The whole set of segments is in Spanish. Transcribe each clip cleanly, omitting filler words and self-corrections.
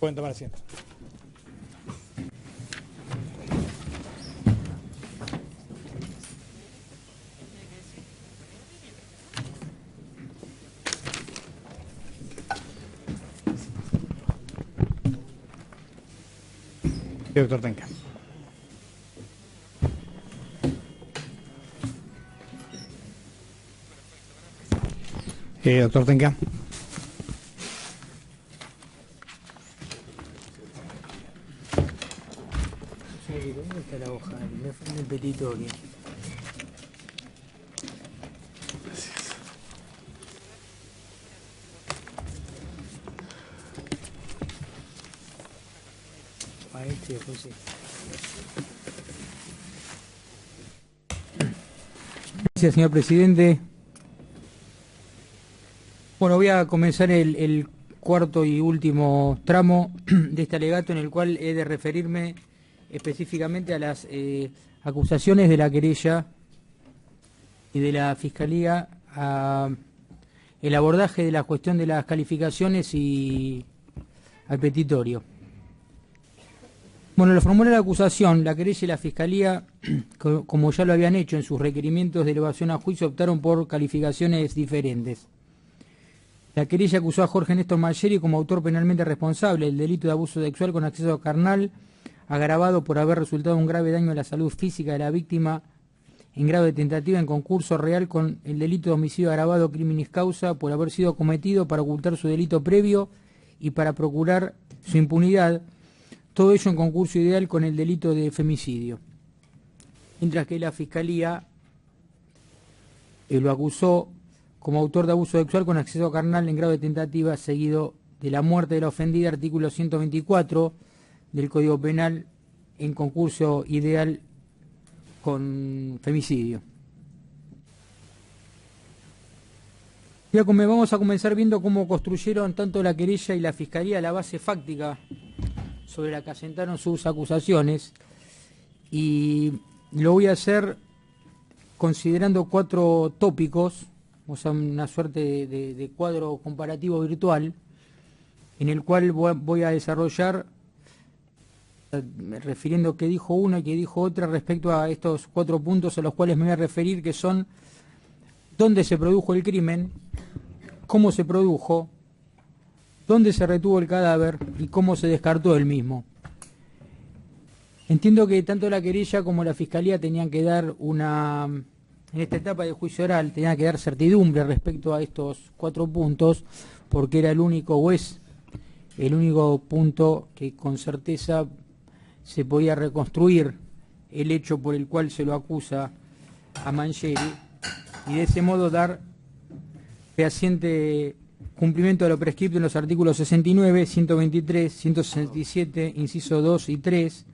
Pueden tomar asiento. Doctor Tenca. Doctor Tenca. ¿Dónde está la hoja? En el petitorio. Gracias. A este, José. Gracias, señor presidente. Bueno, voy a comenzar el cuarto y último tramo de este alegato, en el cual he de referirme específicamente a las acusaciones de la querella y de la Fiscalía, a el abordaje de la cuestión de las calificaciones y al petitorio. Bueno, lo formula la acusación, la querella y la Fiscalía, como ya lo habían hecho en sus requerimientos de elevación a juicio, optaron por calificaciones diferentes. La querella acusó a Jorge Néstor Malgeri como autor penalmente responsable del delito de abuso sexual con acceso carnal, agravado por haber resultado un grave daño a la salud física de la víctima en grado de tentativa en concurso real con el delito de homicidio agravado criminis causa por haber sido cometido para ocultar su delito previo y para procurar su impunidad, todo ello en concurso ideal con el delito de femicidio. Mientras que la Fiscalía lo acusó como autor de abuso sexual con acceso carnal en grado de tentativa seguido de la muerte de la ofendida, artículo 124 del Código Penal, en concurso ideal con femicidio. Vamos a comenzar viendo cómo construyeron tanto la querella y la Fiscalía la base fáctica sobre la que asentaron sus acusaciones, y lo voy a hacer considerando 4 tópicos, o sea, una suerte de cuadro comparativo virtual, en el cual voy a desarrollar, refiriendo qué dijo una y qué dijo otra respecto a estos 4 puntos a los cuales me voy a referir, que son dónde se produjo el crimen, cómo se produjo, dónde se retuvo el cadáver y cómo se descartó el mismo. Entiendo que tanto la querella como la Fiscalía tenían que dar en esta etapa de juicio oral, tenían que dar certidumbre respecto a estos 4 puntos, porque era el único, o es el único punto que con certeza se podía reconstruir el hecho por el cual se lo acusa a Malgeri, y de ese modo dar fehaciente cumplimiento de lo prescripto en los artículos 69, 123, 167, inciso 2 y 3,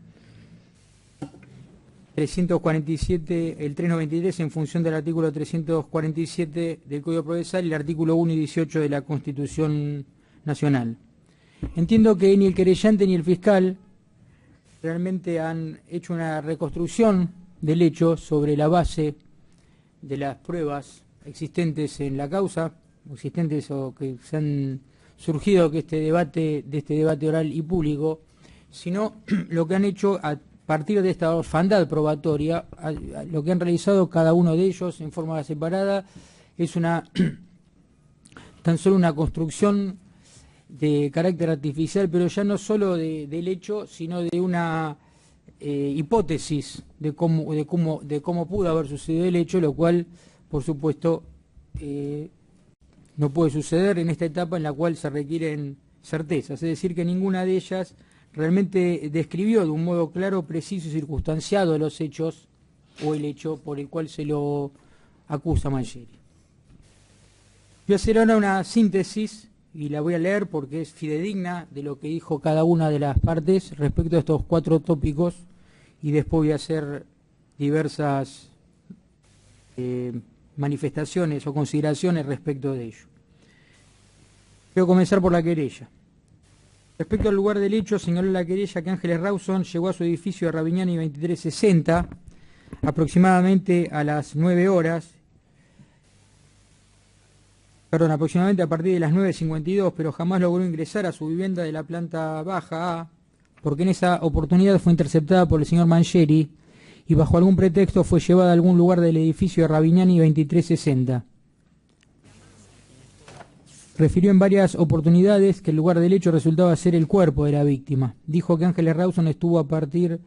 347, el 393 en función del artículo 347 del Código Procesal y el artículo 1 y 18 de la Constitución Nacional. Entiendo que ni el querellante ni el fiscal realmente han hecho una reconstrucción del hecho sobre la base de las pruebas existentes en la causa, existentes o que se han surgido de este debate oral y público, sino lo que han hecho a partir de esta orfandad probatoria, lo que han realizado cada uno de ellos en forma separada es tan solo una construcción de carácter artificial, pero ya no solo del hecho, sino de una hipótesis de cómo pudo haber sucedido el hecho, lo cual, por supuesto, no puede suceder en esta etapa en la cual se requieren certezas, es decir, que ninguna de ellas realmente describió de un modo claro, preciso y circunstanciado los hechos o el hecho por el cual se lo acusa Malgeri. Voy a hacer ahora una síntesis y la voy a leer porque es fidedigna de lo que dijo cada una de las partes respecto a estos 4 tópicos, y después voy a hacer diversas manifestaciones o consideraciones respecto de ello. Quiero comenzar por la querella. Respecto al lugar del hecho, señaló la querella que Ángeles Rawson llegó a su edificio de Ravignani 2360 aproximadamente a las 9 horas perdón, aproximadamente a partir de las 9:52, pero jamás logró ingresar a su vivienda de la planta baja A, porque en esa oportunidad fue interceptada por el señor Mangieri y bajo algún pretexto fue llevada a algún lugar del edificio de Ravignani 2360. Refirió en varias oportunidades que el lugar del hecho resultaba ser el cuerpo de la víctima. Dijo que Ángeles Rawson estuvo a partir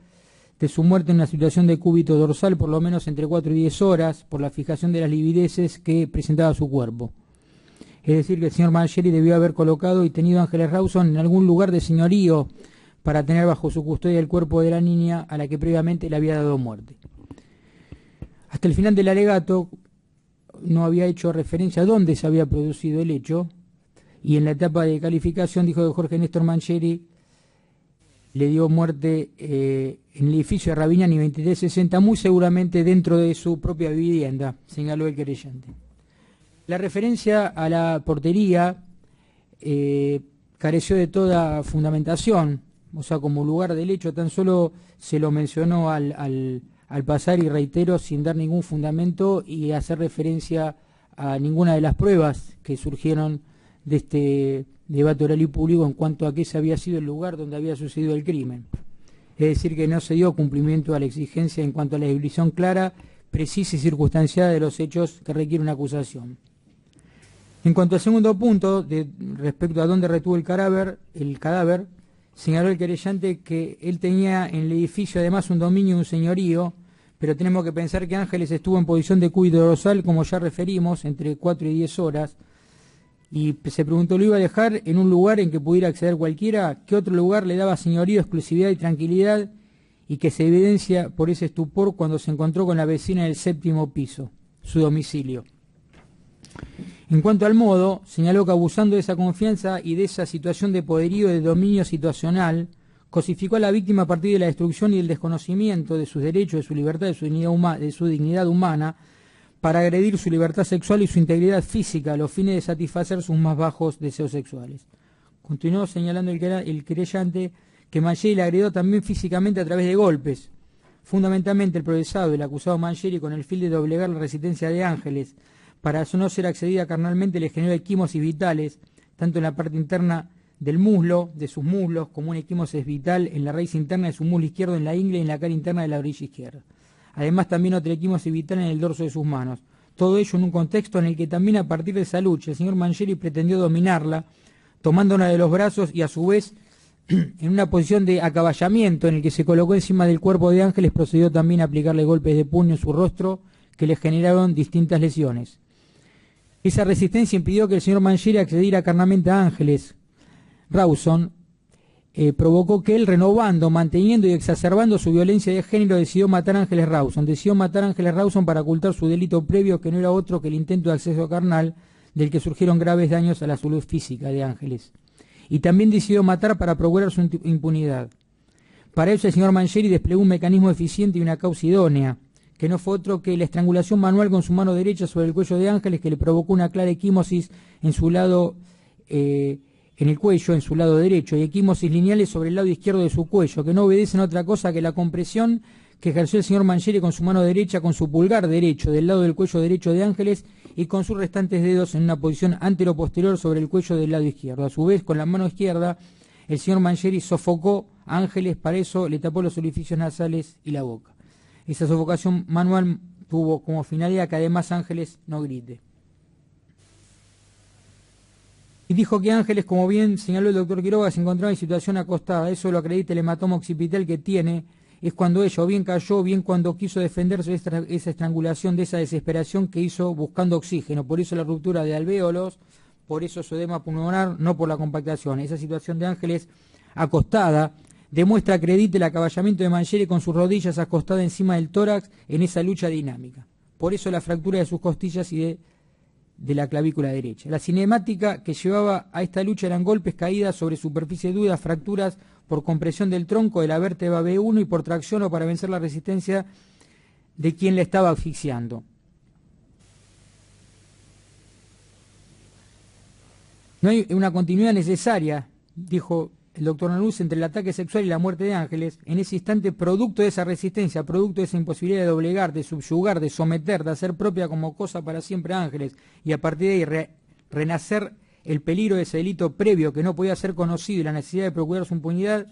de su muerte en una situación de cúbito dorsal por lo menos entre 4 y 10 horas por la fijación de las livideces que presentaba su cuerpo. Es decir, que el señor Mangieri debió haber colocado y tenido a Ángeles Rawson en algún lugar de señorío para tener bajo su custodia el cuerpo de la niña a la que previamente le había dado muerte. Hasta el final del alegato no había hecho referencia a dónde se había producido el hecho, y en la etapa de calificación dijo que Jorge Néstor Mangieri le dio muerte en el edificio de Ravignani 2360, muy seguramente dentro de su propia vivienda, señaló el querellante. La referencia a la portería careció de toda fundamentación, o sea, como lugar del hecho, tan solo se lo mencionó al pasar, y reitero, sin dar ningún fundamento y hacer referencia a ninguna de las pruebas que surgieron de este debate oral y público en cuanto a que ese había sido el lugar donde había sucedido el crimen. Es decir, que no se dio cumplimiento a la exigencia en cuanto a la descripción clara, precisa y circunstanciada de los hechos que requiere una acusación. En cuanto al segundo punto, respecto a dónde retuvo el cadáver, señaló el querellante que él tenía en el edificio además un dominio y un señorío, pero tenemos que pensar que Ángeles estuvo en posición de cúbito dorsal, como ya referimos, entre 4 y 10 horas, y se preguntó, ¿lo iba a dejar en un lugar en que pudiera acceder cualquiera? ¿Qué otro lugar le daba señorío, exclusividad y tranquilidad, y que se evidencia por ese estupor cuando se encontró con la vecina del 7º piso, su domicilio? En cuanto al modo, señaló que abusando de esa confianza y de esa situación de poderío de dominio situacional, cosificó a la víctima a partir de la destrucción y el desconocimiento de sus derechos, de su libertad, de su dignidad humana, para agredir su libertad sexual y su integridad física a los fines de satisfacer sus más bajos deseos sexuales. Continuó señalando el querellante que Mangieri le agredió también físicamente a través de golpes. Fundamentalmente el procesado, el acusado Mangieri, con el fin de doblegar la resistencia de Ángeles, para no ser accedida carnalmente, le generó equimosis vitales, tanto en la parte interna del muslo, de sus muslos, como una equimosis vital en la raíz interna de su muslo izquierdo, en la ingle y en la cara interna de la orilla izquierda. Además, también otra equimosis vital en el dorso de sus manos. Todo ello en un contexto en el que también a partir de esa lucha el señor Mangieri pretendió dominarla, tomándola de los brazos y a su vez en una posición de acaballamiento en el que se colocó encima del cuerpo de Ángeles, procedió también a aplicarle golpes de puño en su rostro que le generaron distintas lesiones. Esa resistencia impidió que el señor Mangieri accediera carnalmente a Ángeles Rawson, provocó que él, renovando, manteniendo y exacerbando su violencia de género, decidió matar a Ángeles Rawson. Decidió matar a Ángeles Rawson para ocultar su delito previo, que no era otro que el intento de acceso carnal, del que surgieron graves daños a la salud física de Ángeles. Y también decidió matar para procurar su impunidad. Para eso el señor Mangieri desplegó un mecanismo eficiente y una causa idónea, que no fue otro que la estrangulación manual con su mano derecha sobre el cuello de Ángeles, que le provocó una clara equimosis en su lado en el cuello, en su lado derecho, y equimosis lineales sobre el lado izquierdo de su cuello, que no obedecen a otra cosa que la compresión que ejerció el señor Mangieri con su mano derecha, con su pulgar derecho del lado del cuello derecho de Ángeles y con sus restantes dedos en una posición antero-posterior sobre el cuello del lado izquierdo. A su vez, con la mano izquierda, el señor Mangieri sofocó a Ángeles, para eso le tapó los orificios nasales y la boca. Esa sofocación manual tuvo como finalidad que además Ángeles no grite. Y dijo que Ángeles, como bien señaló el doctor Quiroga, se encontraba en situación acostada. Eso lo acredita el hematoma occipital que tiene. Es cuando ella o bien cayó, o bien cuando quiso defenderse de esa estrangulación, de esa desesperación que hizo buscando oxígeno. Por eso la ruptura de alvéolos, por eso su edema pulmonar, no por la compactación. Esa situación de Ángeles acostada demuestra, acredita el acaballamiento de Mangieri con sus rodillas acostadas encima del tórax en esa lucha dinámica. Por eso la fractura de sus costillas y de la clavícula derecha. La cinemática que llevaba a esta lucha eran golpes, caídas sobre superficie dura, fracturas por compresión del tronco de la vértebra B1 y por tracción o para vencer la resistencia de quien le estaba asfixiando. No hay una continuidad necesaria, dijo el doctor Nanús, entre el ataque sexual y la muerte de Ángeles. En ese instante, producto de esa resistencia, producto de esa imposibilidad de doblegar, de subyugar, de someter, de hacer propia como cosa para siempre a Ángeles, y a partir de ahí renacer el peligro de ese delito previo que no podía ser conocido y la necesidad de procurar su impunidad,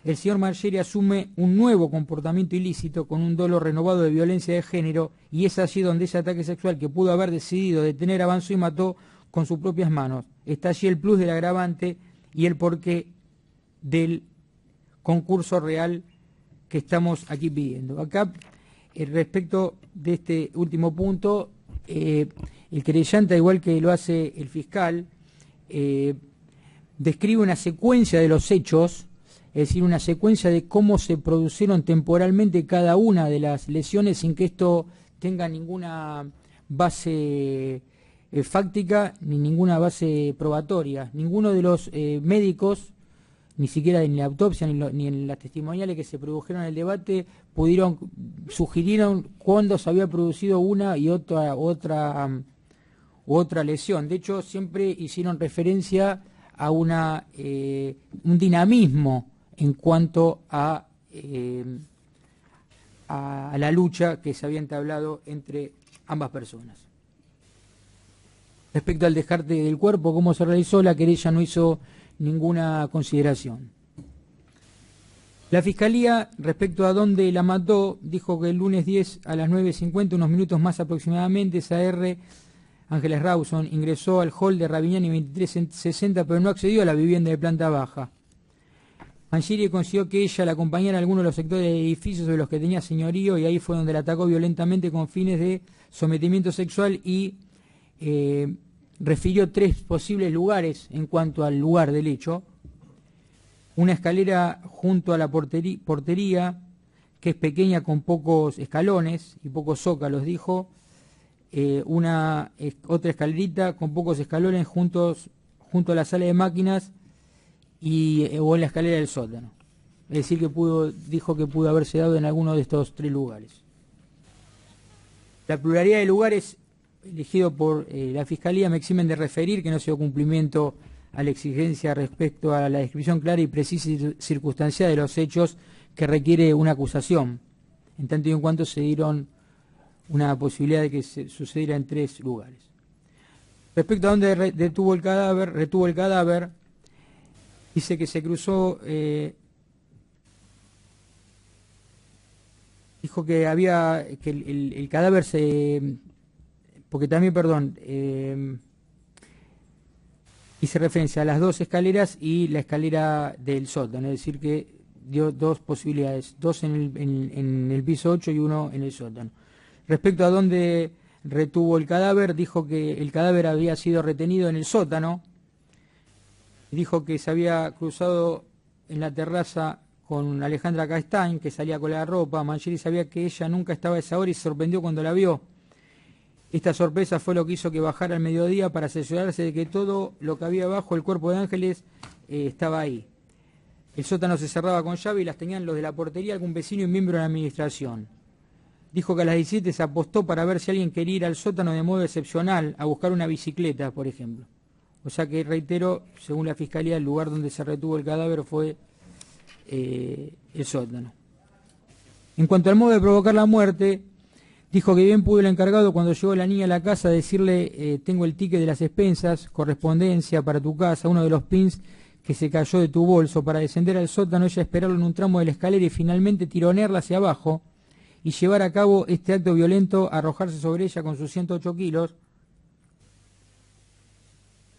el señor Marcheri asume un nuevo comportamiento ilícito con un dolo renovado de violencia de género, y es allí donde ese ataque sexual que pudo haber decidido detener avanzó y mató con sus propias manos. Está allí el plus del agravante y el porqué del concurso real que estamos aquí pidiendo. Acá, respecto de este último punto, el querellante, igual que lo hace el fiscal, describe una secuencia de los hechos, es decir, una secuencia de cómo se produjeron temporalmente cada una de las lesiones sin que esto tenga ninguna base fáctica ni ninguna base probatoria. Ninguno de los médicos, ni siquiera en la autopsia ni en las testimoniales que se produjeron en el debate, sugirieron cuándo se había producido una y otra lesión. De hecho, siempre hicieron referencia a un dinamismo en cuanto a la lucha que se había entablado entre ambas personas. Respecto al descarte del cuerpo, cómo se realizó, la querella no hizo ninguna consideración. La Fiscalía, respecto a dónde la mató, dijo que el lunes 10 a las 9:50, unos minutos más aproximadamente, SAR Ángeles Rawson ingresó al hall de Ravignani 2360, pero no accedió a la vivienda de planta baja. Marcheri consiguió que ella la acompañara a algunos de los sectores del edificio sobre los que tenía señorío, y ahí fue donde la atacó violentamente con fines de sometimiento sexual y refirió 3 posibles lugares en cuanto al lugar del hecho. Una escalera junto a la portería, que es pequeña con pocos escalones y pocos zócalos, dijo. Otra escalerita con pocos escalones junto a la sala de máquinas o en la escalera del sótano. Es decir, que dijo que pudo haberse dado en alguno de estos 3 lugares. La pluralidad de lugares elegido por la Fiscalía me eximen de referir que no se dio cumplimiento a la exigencia respecto a la descripción clara y precisa y circunstancial de los hechos que requiere una acusación, en tanto y en cuanto se dieron una posibilidad de que se sucediera en 3 lugares. Respecto a dónde retuvo el cadáver, dice que se cruzó, dijo que el cadáver porque también, hice referencia a las 2 escaleras y la escalera del sótano, es decir que dio 2 posibilidades, 2 en el piso 8 y 1 en el sótano. Respecto a dónde retuvo el cadáver, dijo que el cadáver había sido retenido en el sótano, dijo que se había cruzado en la terraza con Alejandra Castañ, que salía con la ropa. Marcheri sabía que ella nunca estaba a esa hora y se sorprendió cuando la vio. Esta sorpresa fue lo que hizo que bajara al mediodía para asegurarse de que todo lo que había abajo el cuerpo de Ángeles estaba ahí. El sótano se cerraba con llave y las tenían los de la portería, algún vecino y miembro de la administración. Dijo que a las 17 se apostó para ver si alguien quería ir al sótano de modo excepcional, a buscar una bicicleta, por ejemplo. O sea que, reitero, según la Fiscalía, el lugar donde se retuvo el cadáver fue el sótano. En cuanto al modo de provocar la muerte, dijo que bien pudo el encargado cuando llegó la niña a la casa decirle tengo el ticket de las expensas, correspondencia para tu casa, uno de los pins que se cayó de tu bolso. Para descender al sótano, ella esperarlo en un tramo de la escalera y finalmente tironearla hacia abajo y llevar a cabo este acto violento, arrojarse sobre ella con sus 108 kilos,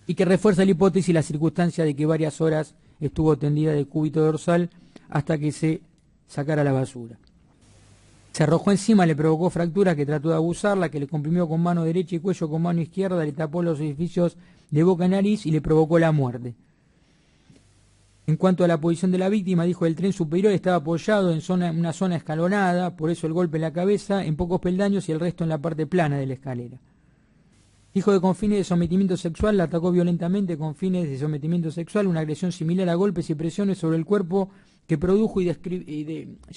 y que refuerza la hipótesis y la circunstancia de que varias horas estuvo tendida de cúbito dorsal hasta que se sacara la basura. Se arrojó encima, le provocó fracturas, que trató de abusarla, que le comprimió con mano derecha y cuello con mano izquierda, le tapó los orificios de boca y nariz y le provocó la muerte. En cuanto a la posición de la víctima, dijo que el tren superior estaba apoyado en una zona escalonada, por eso el golpe en la cabeza, en pocos peldaños y el resto en la parte plana de la escalera. Dijo que con fines de sometimiento sexual la atacó violentamente con fines de sometimiento sexual, una agresión similar a golpes y presiones sobre el cuerpo que produjo y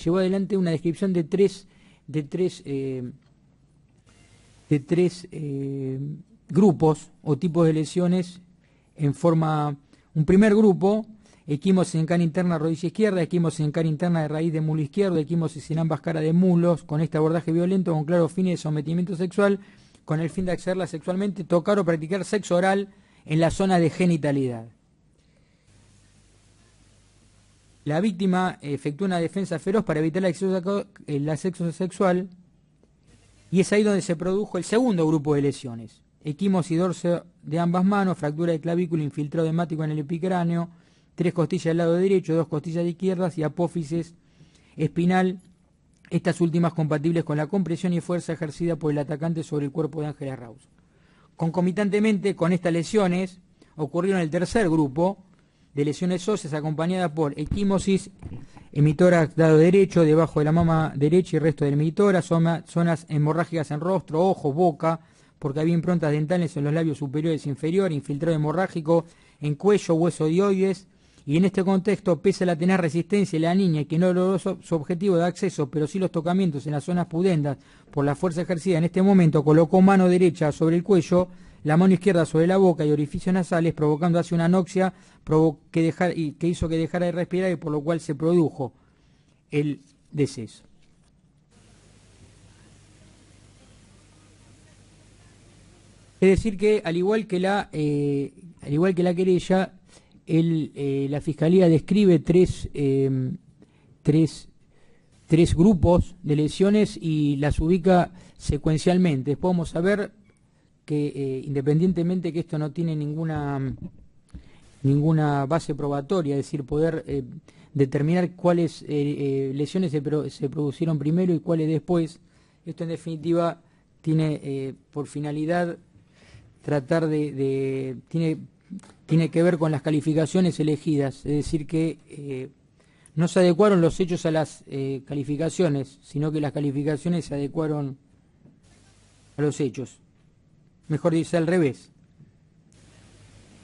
llevó adelante una descripción de tres grupos o tipos de lesiones en forma. Un primer grupo, equimosis en cara interna rodilla izquierda, equimosis en cara interna de raíz de mulo izquierdo, equimosis en ambas caras de mulos, con este abordaje violento con claros fines de sometimiento sexual, con el fin de accederla sexualmente, tocar o practicar sexo oral en la zona de genitalidad. La víctima efectúa una defensa feroz para evitar el acceso sexual, y es ahí donde se produjo el segundo grupo de lesiones. Equimosis dorso de ambas manos, fractura de clavícula, infiltrado hemático en el epicráneo, 3 costillas del lado derecho, 2 costillas izquierdas y apófisis espinal, estas últimas compatibles con la compresión y fuerza ejercida por el atacante sobre el cuerpo de Ángeles Rawson. Concomitantemente con estas lesiones ocurrieron el tercer grupo de lesiones óseas, acompañada por equimosis, hemitórax lado derecho, debajo de la mama derecha y resto del hemitórax, zonas hemorrágicas en rostro, ojos, boca, porque había improntas dentales en los labios superiores e inferiores, infiltrado hemorrágico en cuello, hueso dioides, y en este contexto, pese a la tener resistencia de la niña, que no logró su objetivo de acceso, pero sí los tocamientos en las zonas pudendas por la fuerza ejercida en este momento, colocó mano derecha sobre el cuello, la mano izquierda sobre la boca y orificios nasales, provocando así una anoxia que hizo que dejara de respirar, y por lo cual se produjo el deceso. Es decir que, al igual que la querella, la Fiscalía describe tres grupos de lesiones y las ubica secuencialmente. Podemos saber que, independientemente que esto no tiene ninguna base probatoria, es decir, poder determinar cuáles lesiones se produjeron primero y cuáles después, esto en definitiva tiene por finalidad tratar tiene que ver con las calificaciones elegidas, es decir que no se adecuaron los hechos a las calificaciones, sino que las calificaciones se adecuaron a los hechos. Mejor dice al revés.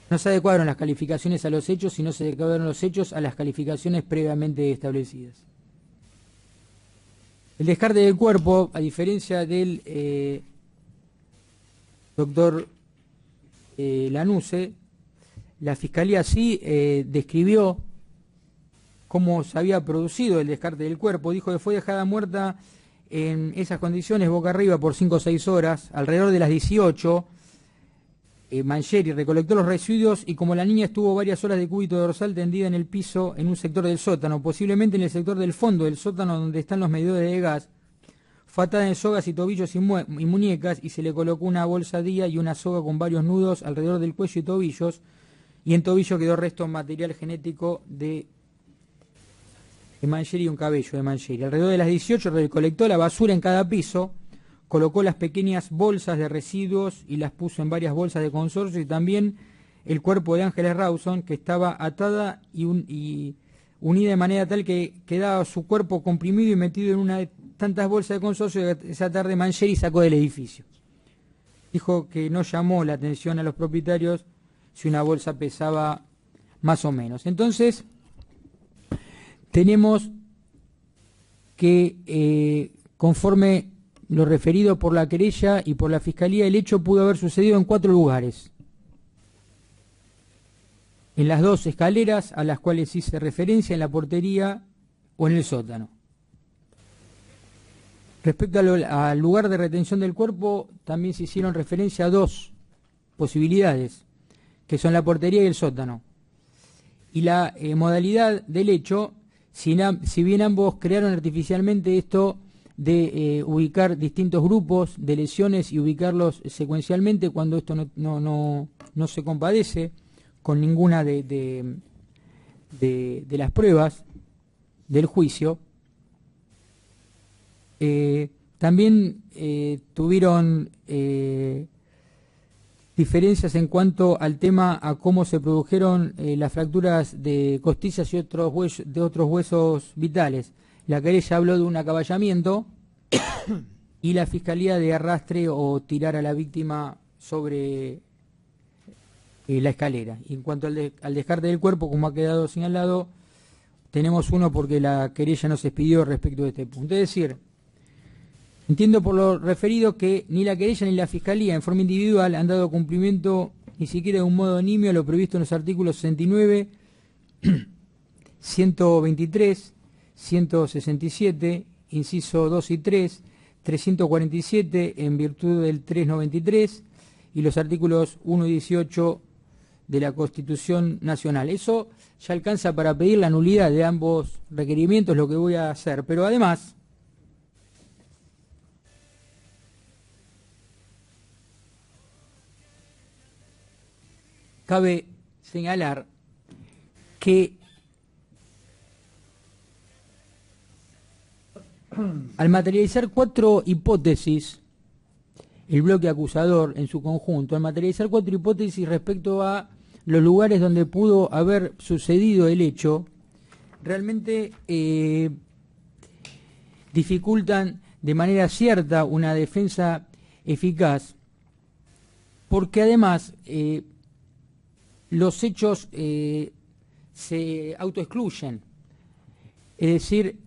No se adecuaron las calificaciones a los hechos, sino se adecuaron los hechos a las calificaciones previamente establecidas. El descarte del cuerpo, a diferencia del doctor Lanuse, la Fiscalía sí describió cómo se había producido el descarte del cuerpo. Dijo que fue dejada muerta en esas condiciones, boca arriba, por 5 o 6 horas, alrededor de las 18. Mancheri recolectó los residuos y, como la niña estuvo varias horas de cúbito dorsal tendida en el piso en un sector del sótano, posiblemente en el sector del fondo del sótano donde están los medidores de gas, fue atada en sogas y tobillos y muñecas, y se le colocó una bolsadilla y una soga con varios nudos alrededor del cuello y tobillos, y en tobillo quedó resto material genético de Mancheri y un cabello de Mancheri. Alrededor de las 18 recolectó la basura en cada piso, colocó las pequeñas bolsas de residuos y las puso en varias bolsas de consorcio, y también el cuerpo de Ángeles Rawson, que estaba atada y unida de manera tal que quedaba su cuerpo comprimido y metido en una de tantas bolsas de consorcio que esa tarde Mancheri sacó del edificio. Dijo que no llamó la atención a los propietarios si una bolsa pesaba más o menos. Entonces, tenemos que, conforme lo referido por la querella y por la Fiscalía, el hecho pudo haber sucedido en 4 lugares. En las 2 escaleras a las cuales hice referencia, en la portería o en el sótano. Respecto al lugar de retención del cuerpo, también se hicieron referencia a 2 posibilidades, que son la portería y el sótano. Y la modalidad del hecho, si bien ambos crearon artificialmente esto de ubicar distintos grupos de lesiones y ubicarlos secuencialmente, cuando esto no se compadece con ninguna de las pruebas del juicio, también tuvieron diferencias en cuanto al tema a cómo se produjeron las fracturas de costillas y otros huesos vitales. La querella habló de un acaballamiento y la Fiscalía de arrastre o tirar a la víctima sobre la escalera. Y en cuanto al descarte del cuerpo, como ha quedado señalado, tenemos uno porque la querella no se expidió respecto de este punto. Es decir, entiendo por lo referido que ni la querella ni la Fiscalía en forma individual han dado cumplimiento ni siquiera de un modo nimio a lo previsto en los artículos 69, 123, 167, inciso 2 y 3, 347 en virtud del 393 y los artículos 1 y 18 de la Constitución Nacional. Eso ya alcanza para pedir la nulidad de ambos requerimientos, lo que voy a hacer. Pero además, cabe señalar que al materializar 4 hipótesis, el bloque acusador en su conjunto, al materializar 4 hipótesis respecto a los lugares donde pudo haber sucedido el hecho, realmente dificultan de manera cierta una defensa eficaz, porque además los hechos se autoexcluyen, es decir,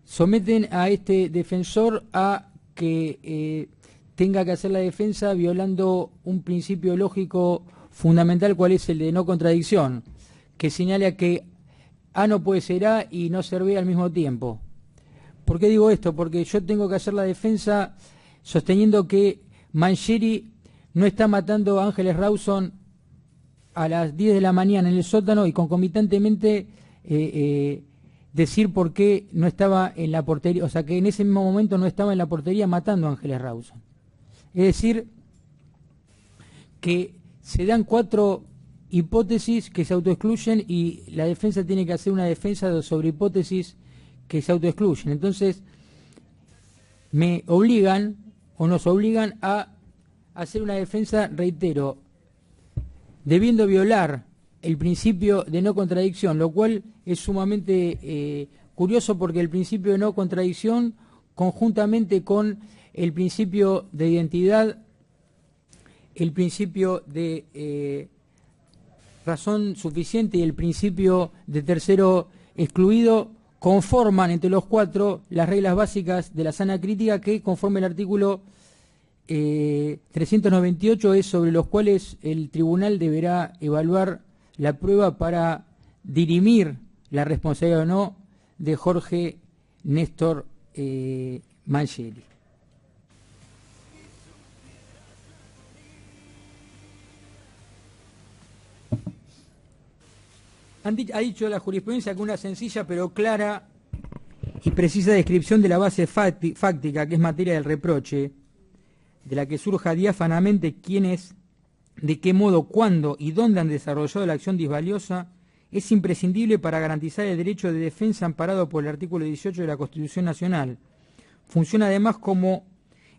someten a este defensor a que tenga que hacer la defensa violando un principio lógico fundamental, cual es el de no contradicción, que señala que A no puede ser A y no ser B al mismo tiempo. ¿Por qué digo esto? Porque yo tengo que hacer la defensa sosteniendo que Mangieri no está matando a Ángeles Rawson a las 10 de la mañana en el sótano y concomitantemente decir por qué no estaba en la portería, o sea, que en ese mismo momento no estaba en la portería matando a Ángeles Rawson. Es decir, que se dan 4 hipótesis que se autoexcluyen y la defensa tiene que hacer una defensa sobre hipótesis que se autoexcluyen. Entonces, me obligan o nos obligan a hacer una defensa, reitero, debiendo violar el principio de no contradicción, lo cual es sumamente curioso porque el principio de no contradicción, conjuntamente con el principio de identidad, el principio de razón suficiente y el principio de tercero excluido, conforman entre los 4 las reglas básicas de la sana crítica que, conforme el artículo 398, es sobre los cuales el tribunal deberá evaluar la prueba para dirimir la responsabilidad o no de Jorge Néstor Mangieri. Ha dicho la jurisprudencia que una sencilla pero clara y precisa descripción de la base fáctica, que es materia del reproche, de la que surja diáfanamente quién es, de qué modo, cuándo y dónde han desarrollado la acción disvaliosa, es imprescindible para garantizar el derecho de defensa amparado por el artículo 18 de la Constitución Nacional. Funciona además como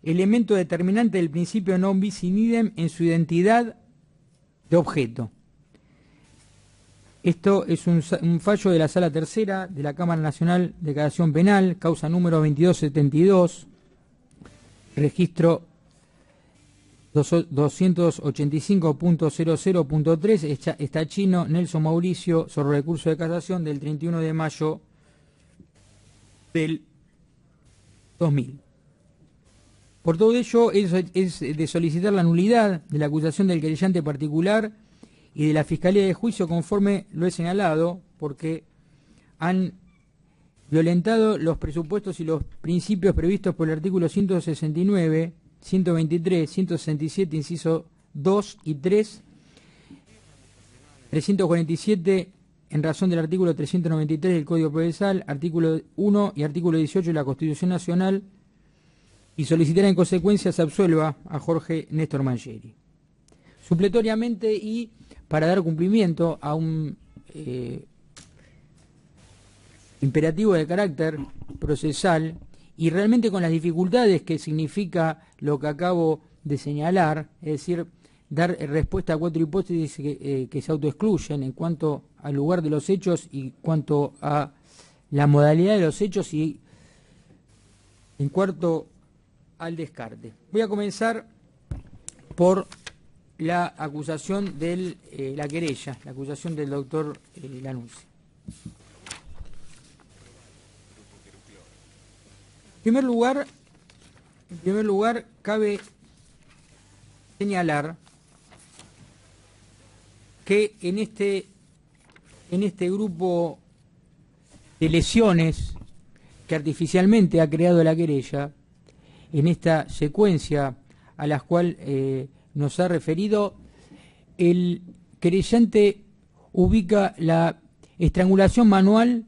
elemento determinante del principio non bis in idem en su identidad de objeto. Esto es un fallo de la Sala Tercera de la Cámara Nacional de Casación Penal, causa número 2272, registro 285.00.3, Estachino Nelson Mauricio, sobre recurso de casación del 31 de mayo del 2000. Por todo ello, es de solicitar la nulidad de la acusación del querellante particular y de la Fiscalía de Juicio, conforme lo he señalado, porque han violentado los presupuestos y los principios previstos por el artículo 169, 123, 167, inciso 2 y 3, 347 en razón del artículo 393 del Código Procesal, artículo 1 y artículo 18 de la Constitución Nacional, y solicitar en consecuencia se absuelva a Jorge Néstor Mangieri. Supletoriamente y para dar cumplimiento a un imperativo de carácter procesal y realmente con las dificultades que significa lo que acabo de señalar, es decir, dar respuesta a 4 hipótesis que se autoexcluyen en cuanto al lugar de los hechos y cuanto a la modalidad de los hechos y en cuarto al descarte. Voy a comenzar por la acusación de la querella, la acusación del doctor Lanuzzi. En primer lugar, cabe señalar que en este grupo de lesiones que artificialmente ha creado la querella, en esta secuencia a la cual nos ha referido, el querellante ubica la estrangulación manual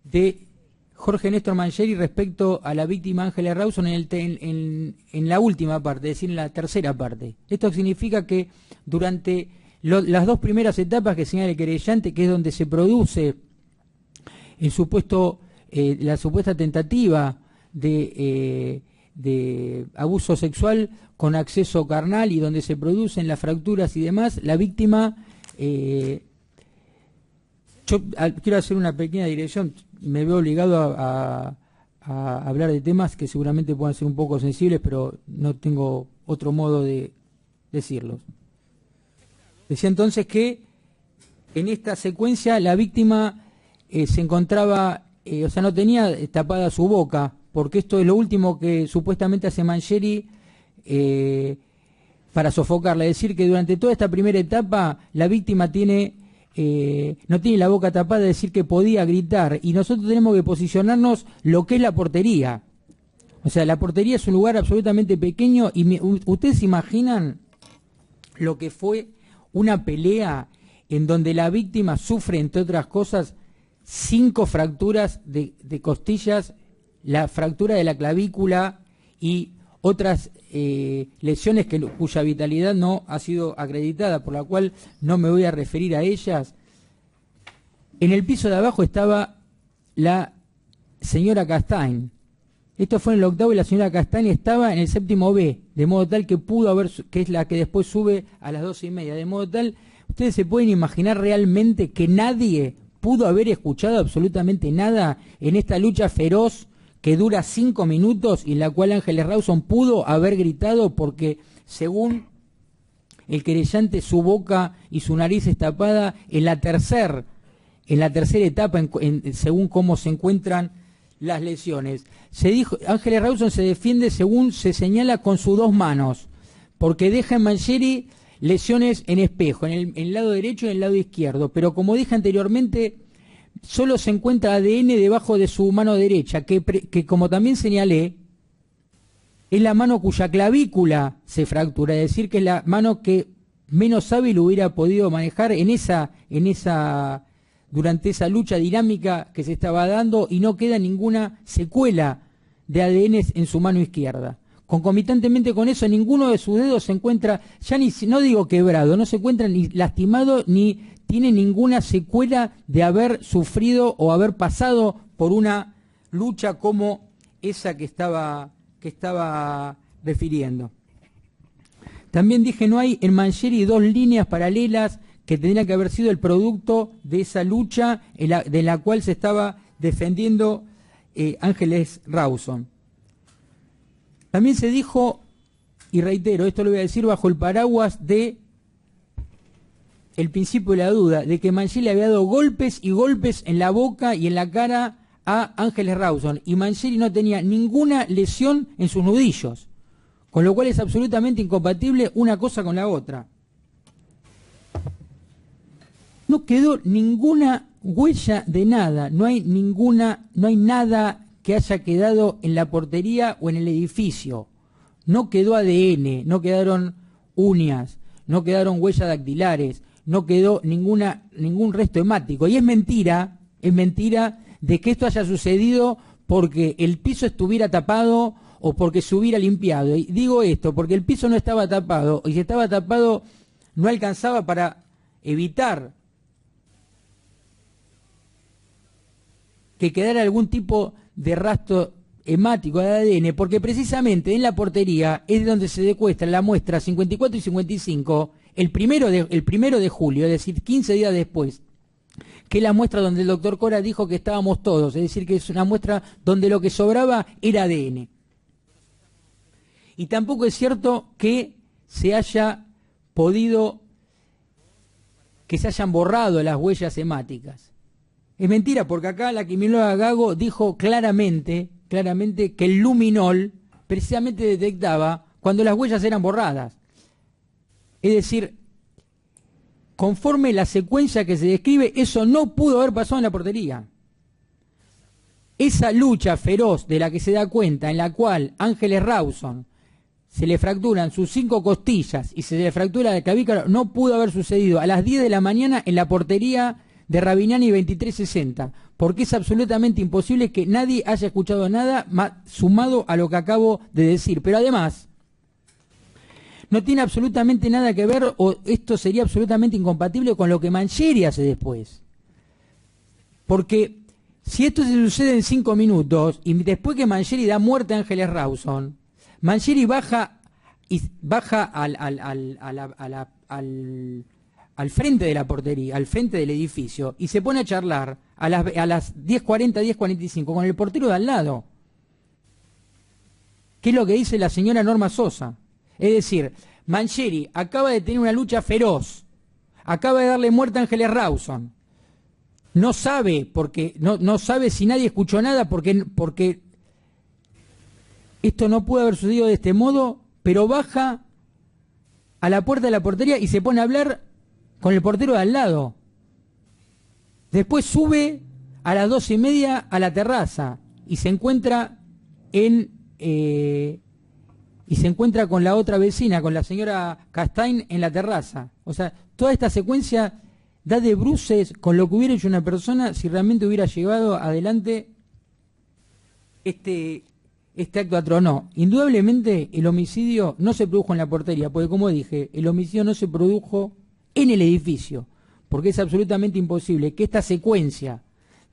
de Jorge Néstor Mangieri respecto a la víctima Ángeles Rawson en la última parte, es decir, en la tercera parte. Esto significa que durante las dos primeras etapas que señala el querellante, que es donde se produce la supuesta tentativa de abuso sexual con acceso carnal y donde se producen las fracturas y demás, la víctima... yo quiero hacer una pequeña dirección, me veo obligado a hablar de temas que seguramente puedan ser un poco sensibles, pero no tengo otro modo de decirlos. Decía entonces que en esta secuencia la víctima se encontraba, no tenía tapada su boca, porque esto es lo último que supuestamente hace Mangieri para sofocarla. Es decir, que durante toda esta primera etapa la víctima no tiene la boca tapada, es decir, que podía gritar, y nosotros tenemos que posicionarnos lo que es la portería. O sea, la portería es un lugar absolutamente pequeño, y ustedes se imaginan lo que fue una pelea en donde la víctima sufre, entre otras cosas, 5 fracturas de costillas, la fractura de la clavícula y otras lesiones cuya vitalidad no ha sido acreditada, por la cual no me voy a referir a ellas. En el piso de abajo estaba la señora Castain. Esto fue en el octavo y la señora Castain estaba en el séptimo B, de modo tal que pudo haber, que es la que después sube a las 12:30, de modo tal, ustedes se pueden imaginar realmente que nadie pudo haber escuchado absolutamente nada en esta lucha feroz que dura 5 minutos y en la cual Ángeles Rawson pudo haber gritado porque, según el querellante, su boca y su nariz es tapada en la tercera etapa, según cómo se encuentran las lesiones. Se dijo, Ángeles Rawson se defiende, según se señala, con sus 2 manos, porque deja en Mangieri lesiones en espejo, en el lado derecho y en el lado izquierdo, pero como dije anteriormente, solo se encuentra ADN debajo de su mano derecha, que como también señalé, es la mano cuya clavícula se fractura, es decir, que es la mano que menos hábil hubiera podido manejar durante esa lucha dinámica que se estaba dando, y no queda ninguna secuela de ADN en su mano izquierda. Concomitantemente con eso, ninguno de sus dedos se encuentra, no digo quebrado, no se encuentra ni lastimado ni tiene ninguna secuela de haber sufrido o haber pasado por una lucha como esa que estaba refiriendo. También dije, no hay en Mangieri 2 líneas paralelas que tendrían que haber sido el producto de esa lucha de la cual se estaba defendiendo Ángeles Rawson. También se dijo, y reitero, esto lo voy a decir bajo el paraguas de el principio de la duda, de que Mangieri le había dado golpes y golpes en la boca y en la cara a Ángeles Rawson, y Mangieri no tenía ninguna lesión en sus nudillos, con lo cual es absolutamente incompatible una cosa con la otra. No quedó ninguna huella de nada, no hay nada que haya quedado en la portería o en el edificio. No quedó ADN, no quedaron uñas, no quedaron huellas dactilares, no quedó ningún resto hemático. Y es mentira de que esto haya sucedido porque el piso estuviera tapado o porque se hubiera limpiado. Y digo esto porque el piso no estaba tapado, y si estaba tapado no alcanzaba para evitar que quedara algún tipo de rastro hemático de ADN, porque precisamente en la portería es donde se secuestra la muestra 54 y 55 el primero de julio, es decir, 15 días después, que es la muestra donde el doctor Cora dijo que estábamos todos, es decir, que es una muestra donde lo que sobraba era ADN. Y tampoco es cierto que se hayan borrado las huellas hemáticas. Es mentira, porque acá la criminóloga Gago dijo claramente que el luminol precisamente detectaba cuando las huellas eran borradas. Es decir, conforme la secuencia que se describe, eso no pudo haber pasado en la portería. esa lucha feroz de la que se da cuenta, en la cual Ángeles Rawson se le fracturan sus 5 costillas y se le fractura la clavícula, no pudo haber sucedido a las 10 de la mañana en la portería de Rabiniani 2360, porque es absolutamente imposible que nadie haya escuchado nada sumado a lo que acabo de decir. Pero además, no tiene absolutamente nada que ver, o esto sería absolutamente incompatible con lo que Mangieri hace después. Porque si esto se sucede en 5 minutos, y después que Mangieri da muerte a Ángeles Rawson, Mangieri baja al frente de la portería, al frente del edificio, y se pone a charlar a las 10:40, 10:45 con el portero de al lado. ¿Qué es lo que dice la señora Norma Sosa? Es decir, Mangieri acaba de tener una lucha feroz, acaba de darle muerte a Ángeles Rawson, no sabe, porque no sabe si nadie escuchó nada, porque esto no puede haber sucedido de este modo, pero baja a la puerta de la portería y se pone a hablar con el portero de al lado. Después sube a las 12:30 a la terraza y se encuentra con la otra vecina, con la señora Castain en la terraza. O sea, toda esta secuencia da de bruces con lo que hubiera hecho una persona si realmente hubiera llevado adelante este acto atroz. No, indudablemente el homicidio no se produjo en la portería, porque como dije, el homicidio no se produjo en el edificio, porque es absolutamente imposible que esta secuencia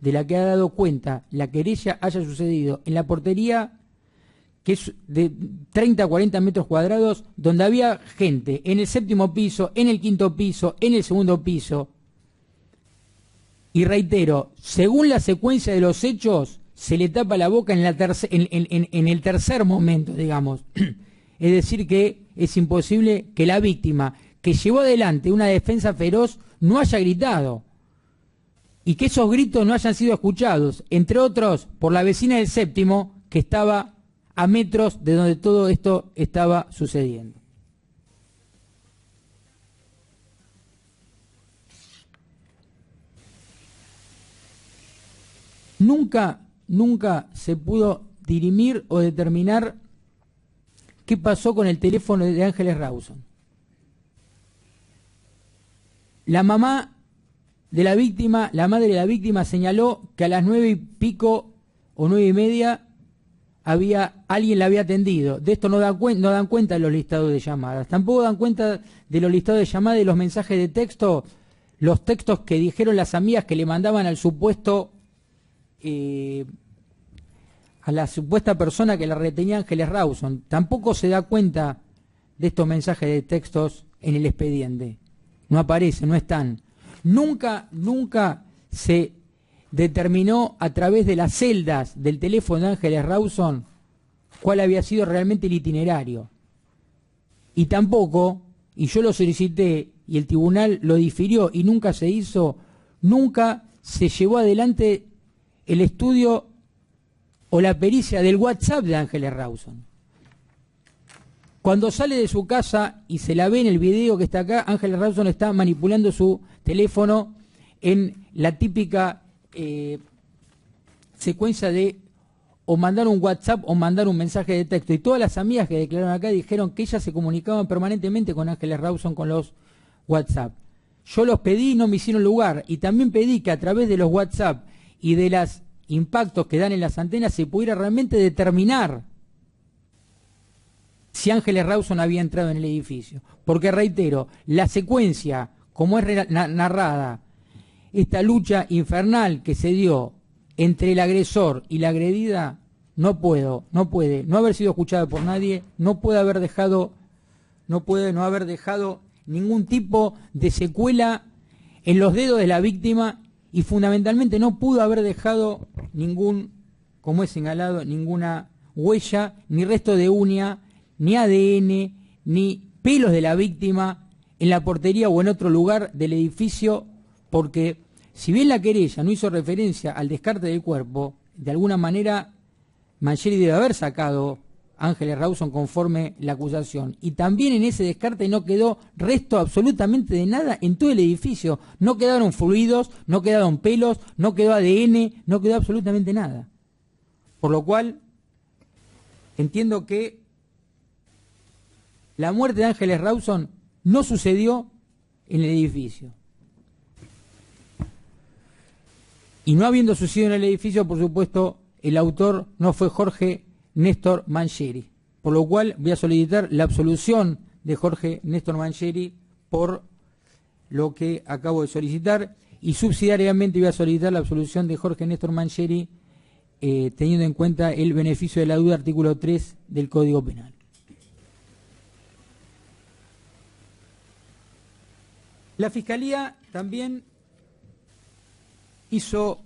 de la que ha dado cuenta la querella haya sucedido en la portería, que es de 30 a 40 metros cuadrados, donde había gente en el 7º piso, en el 5º piso, en el 2º piso. Y reitero, según la secuencia de los hechos, se le tapa la boca en el tercer momento, digamos. Es decir, que es imposible que la víctima, que llevó adelante una defensa feroz, no haya gritado. Y que esos gritos no hayan sido escuchados, entre otros, por la vecina del 7º, que estaba a metros de donde todo esto estaba sucediendo. Nunca se pudo dirimir o determinar qué pasó con el teléfono de Ángeles Rawson. La mamá de la víctima, la madre de la víctima, señaló que a las 9:00 o 9:30 alguien la había atendido. De esto no dan cuenta los listados de llamadas. Tampoco dan cuenta de los listados de llamadas y los mensajes de texto, los textos que dijeron las amigas que le mandaban al supuesto, a la supuesta persona que la retenía Ángeles Rawson. Tampoco se da cuenta de estos mensajes de textos en el expediente. No aparecen, no están. Nunca se determinó a través de las celdas del teléfono de Ángeles Rawson cuál había sido realmente el itinerario. Y tampoco, y yo lo solicité y el tribunal lo difirió y nunca se hizo, nunca se llevó adelante el estudio o la pericia del WhatsApp de Ángeles Rawson. Cuando sale de su casa y se la ve en el video que está acá, Ángeles Rawson está manipulando su teléfono en la típica secuencia de o mandar un WhatsApp o mandar un mensaje de texto. Y todas las amigas que declararon acá dijeron que ellas se comunicaban permanentemente con Ángeles Rawson con los WhatsApp. Yo los pedí y no me hicieron lugar. Y también pedí que a través de los WhatsApp y de los impactos que dan en las antenas se pudiera realmente determinar si Ángeles Rawson había entrado en el edificio. Porque reitero, la secuencia, como es narrada, esta lucha infernal que se dio entre el agresor y la agredida, no puede no haber sido escuchada por nadie, no puede no haber dejado ningún tipo de secuela en los dedos de la víctima y fundamentalmente no pudo haber dejado como es señalado, ninguna huella, ni resto de uña, ni ADN, ni pelos de la víctima en la portería o en otro lugar del edificio, porque si bien la querella no hizo referencia al descarte del cuerpo, de alguna manera Mangieri debe haber sacado a Ángeles Rawson conforme la acusación. Y también en ese descarte no quedó resto absolutamente de nada en todo el edificio. No quedaron fluidos, no quedaron pelos, no quedó ADN, no quedó absolutamente nada. Por lo cual, entiendo que la muerte de Ángeles Rawson no sucedió en el edificio. Y no habiendo sucedido en el edificio, por supuesto, el autor no fue Jorge Néstor Mangieri. Por lo cual voy a solicitar la absolución de Jorge Néstor Mangieri por lo que acabo de solicitar, y subsidiariamente voy a solicitar la absolución de Jorge Néstor Mangieri teniendo en cuenta el beneficio de la duda, artículo 3 del Código Penal. La Fiscalía también hizo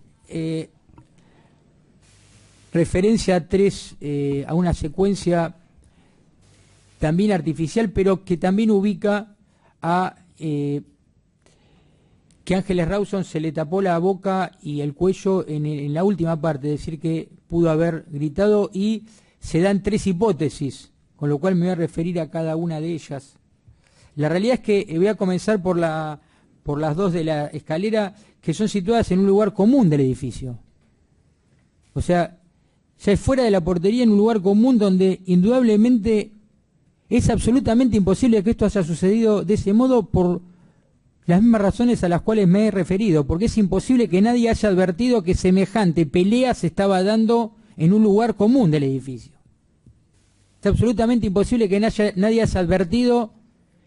referencia a una secuencia también artificial, pero que también ubica a que Ángeles Rawson se le tapó la boca y el cuello en la última parte, es decir, que pudo haber gritado, y se dan 3 hipótesis, con lo cual me voy a referir a cada una de ellas. La realidad es que voy a comenzar por las 2 de la escalera, que son situadas en un lugar común del edificio. O sea, ya es fuera de la portería, en un lugar común donde indudablemente es absolutamente imposible que esto haya sucedido de ese modo, por las mismas razones a las cuales me he referido, porque es imposible que nadie haya advertido que semejante pelea se estaba dando en un lugar común del edificio. Es absolutamente imposible que nadie haya advertido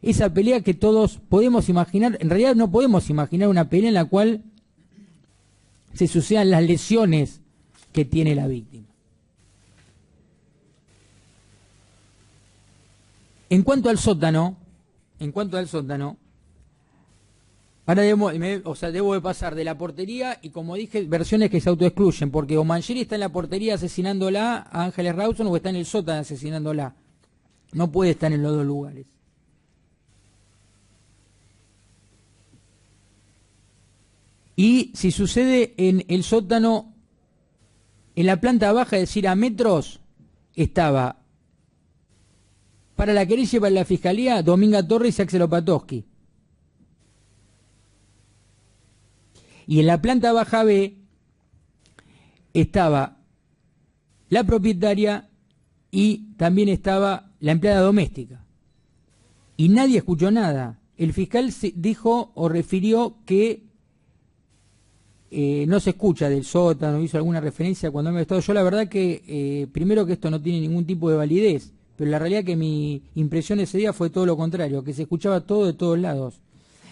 esa pelea que todos podemos imaginar. En realidad no podemos imaginar una pelea en la cual se sucedan las lesiones que tiene la víctima. En cuanto al sótano, ahora debo de pasar de la portería y, como dije, versiones que se autoexcluyen, porque o Mangieri está en la portería asesinándola a Ángeles Rawson, o está en el sótano asesinándola. No puede estar en los dos lugares. Y si sucede en el sótano, en la planta baja, es decir, a metros, estaba para la querella y para la Fiscalía Dominga Torres y Axel Opatowski. Y en la planta baja B estaba la propietaria y también estaba la empleada doméstica. Y nadie escuchó nada. El fiscal dijo o refirió que no se escucha del sótano, hizo alguna referencia cuando me he estado. Yo la verdad que, primero, que esto no tiene ningún tipo de validez, pero la realidad que mi impresión ese día fue todo lo contrario, que se escuchaba todo de todos lados.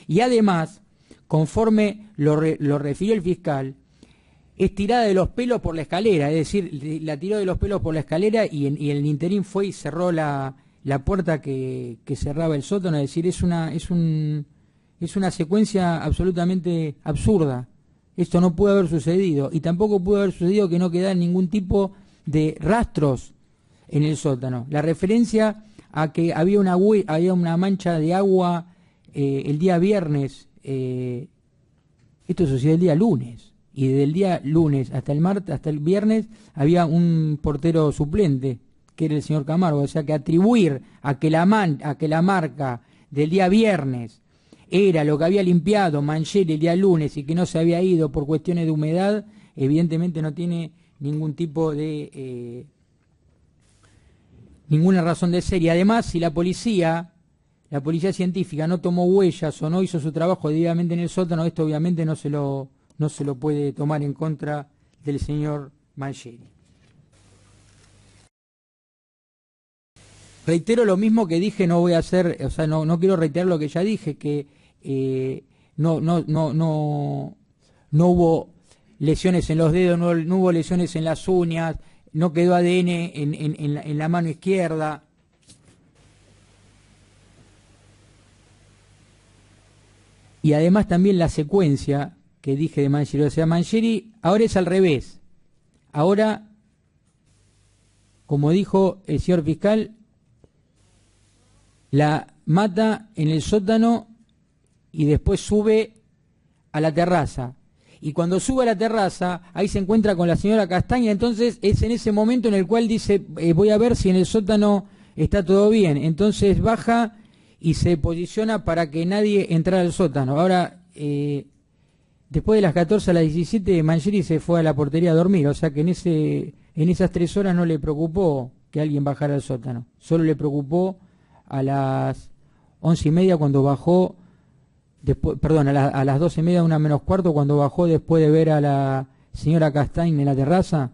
Y además, conforme lo refirió el fiscal, es tirada de los pelos por la escalera, es decir, la tiró de los pelos por la escalera y el interín fue y cerró la puerta que cerraba el sótano. Es decir, es una secuencia absolutamente absurda. Esto no puede haber sucedido, y tampoco puede haber sucedido que no quedaran ningún tipo de rastros en el sótano. La referencia a que había una mancha de agua el día viernes, esto sucedió el día lunes, y desde el día lunes hasta el martes, hasta el viernes, había un portero suplente, que era el señor Camargo. O sea que atribuir a que la marca del día viernes era lo que había limpiado Mangieri el día lunes y que no se había ido por cuestiones de humedad, evidentemente no tiene ningún tipo de ninguna razón de ser. Y además, si la policía científica no tomó huellas o no hizo su trabajo debidamente en el sótano, esto obviamente no se lo puede tomar en contra del señor Mangieri. Reitero lo mismo que dije, no voy a hacer, o sea, no quiero reiterar lo que ya dije, que no hubo lesiones en los dedos, no hubo lesiones en las uñas, no quedó ADN en la mano izquierda. Y además también la secuencia que dije de Mangieri, o sea, Mangieri ahora es al revés. Ahora, como dijo el señor fiscal, la mata en el sótano y después sube a la terraza. Y cuando sube a la terraza, ahí se encuentra con la señora Castaña. Entonces es en ese momento en el cual dice, voy a ver si en el sótano está todo bien. Entonces baja y se posiciona para que nadie entrara al sótano. Ahora, después de las 14 a las 17, Mangieri se fue a la portería a dormir. O sea que en ese en esas 3 horas no le preocupó que alguien bajara al sótano. Solo le preocupó a las 11:30 cuando bajó, después, perdón, a las 12:30, 1:45, cuando bajó después de ver a la señora Castain en la terraza.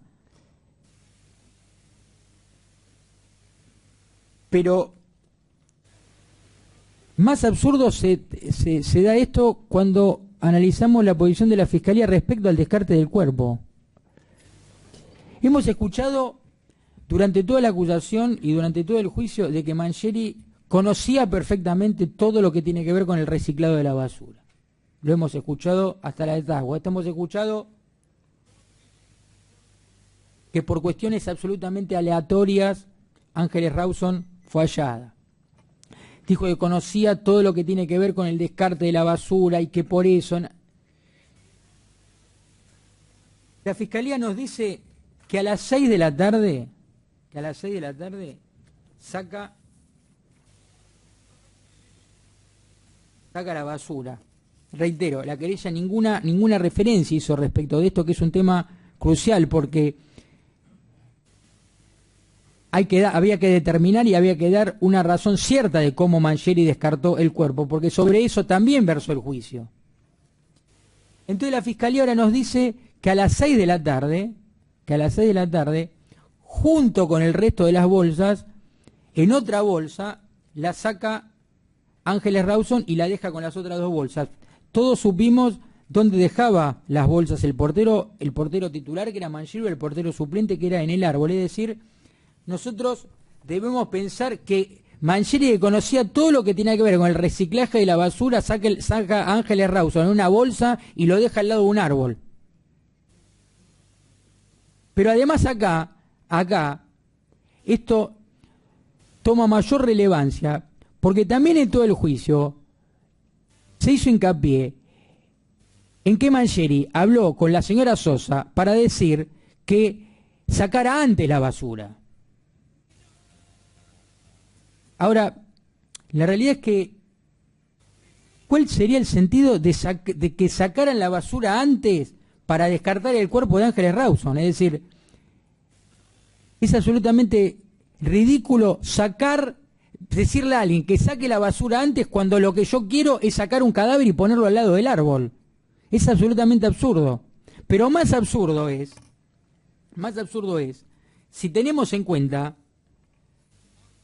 Pero más absurdo se da esto cuando analizamos la posición de la Fiscalía respecto al descarte del cuerpo. Hemos escuchado durante toda la acusación y durante todo el juicio de que Mangieri conocía perfectamente todo lo que tiene que ver con el reciclado de la basura. Lo hemos escuchado hasta la etagua. Hemos escuchado que por cuestiones absolutamente aleatorias Ángeles Rawson fue hallada. Dijo que conocía todo lo que tiene que ver con el descarte de la basura y que por eso... La Fiscalía nos dice que a las 6 de la tarde, saca la basura. Reitero, la querella ninguna referencia hizo respecto de esto, que es un tema crucial, porque había que determinar y había que dar una razón cierta de cómo Mangieri descartó el cuerpo, porque sobre eso también versó el juicio. Entonces la Fiscalía ahora nos dice que a las 6 de la tarde, junto con el resto de las bolsas, en otra bolsa la saca Ángeles Rawson y la deja con las otras 2 bolsas. Todos supimos dónde dejaba las bolsas el portero titular, que era Mangieri, y el portero suplente, que era en el árbol. Es decir, nosotros debemos pensar que Mangieri, que conocía todo lo que tenía que ver con el reciclaje de la basura, saca a Ángeles Rawson en una bolsa y lo deja al lado de un árbol. Pero además acá, esto toma mayor relevancia, porque también en todo el juicio se hizo hincapié en que Mangieri habló con la señora Sosa para decir que sacara antes la basura. Ahora, la realidad es que, ¿cuál sería el sentido de que sacaran la basura antes para descartar el cuerpo de Ángeles Rawson? Es decir, es absolutamente ridículo decirle a alguien que saque la basura antes cuando lo que yo quiero es sacar un cadáver y ponerlo al lado del árbol. Es absolutamente absurdo. Pero más absurdo es, si tenemos en cuenta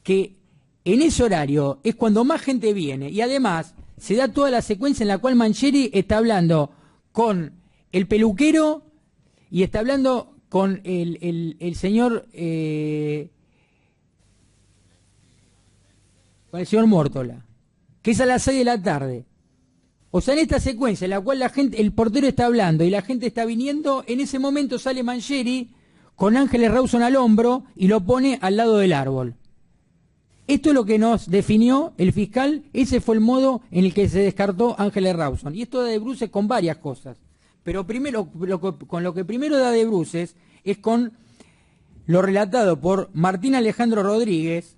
que en ese horario es cuando más gente viene y además se da toda la secuencia en la cual Mangieri está hablando con el peluquero y está hablando con el señor Mórtola, que es a las 6 de la tarde. O sea, en esta secuencia en la cual el portero está hablando y la gente está viniendo, en ese momento sale Mangieri con Ángeles Rawson al hombro y lo pone al lado del árbol. Esto es lo que nos definió el fiscal, ese fue el modo en el que se descartó Ángeles Rawson. Y esto da de bruces con varias cosas. Pero primero, con lo que primero da de bruces es con lo relatado por Martín Alejandro Rodríguez,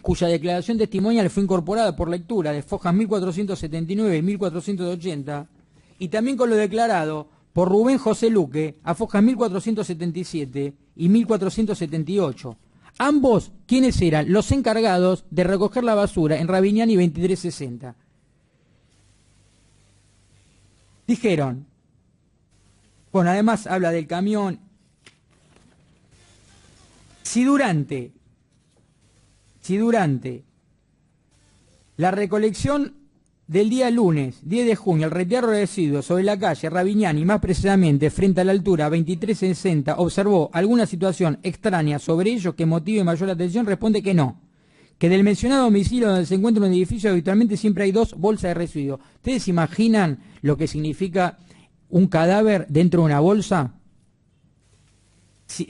cuya declaración testimonial fue incorporada por lectura de fojas 1479 y 1480, y también con lo declarado por Rubén José Luque a fojas 1477 y 1478. Ambos, quienes eran los encargados de recoger la basura en Ravignani 2360. Dijeron, bueno, además habla del camión, si durante la recolección del día lunes, 10 de junio, el retiro de residuos sobre la calle Ravignani, más precisamente frente a la altura 2360, observó alguna situación extraña sobre ello que motive mayor atención, responde que no. Que del mencionado domicilio donde se encuentra un edificio habitualmente siempre hay 2 bolsas de residuos. ¿Ustedes imaginan lo que significa un cadáver dentro de una bolsa?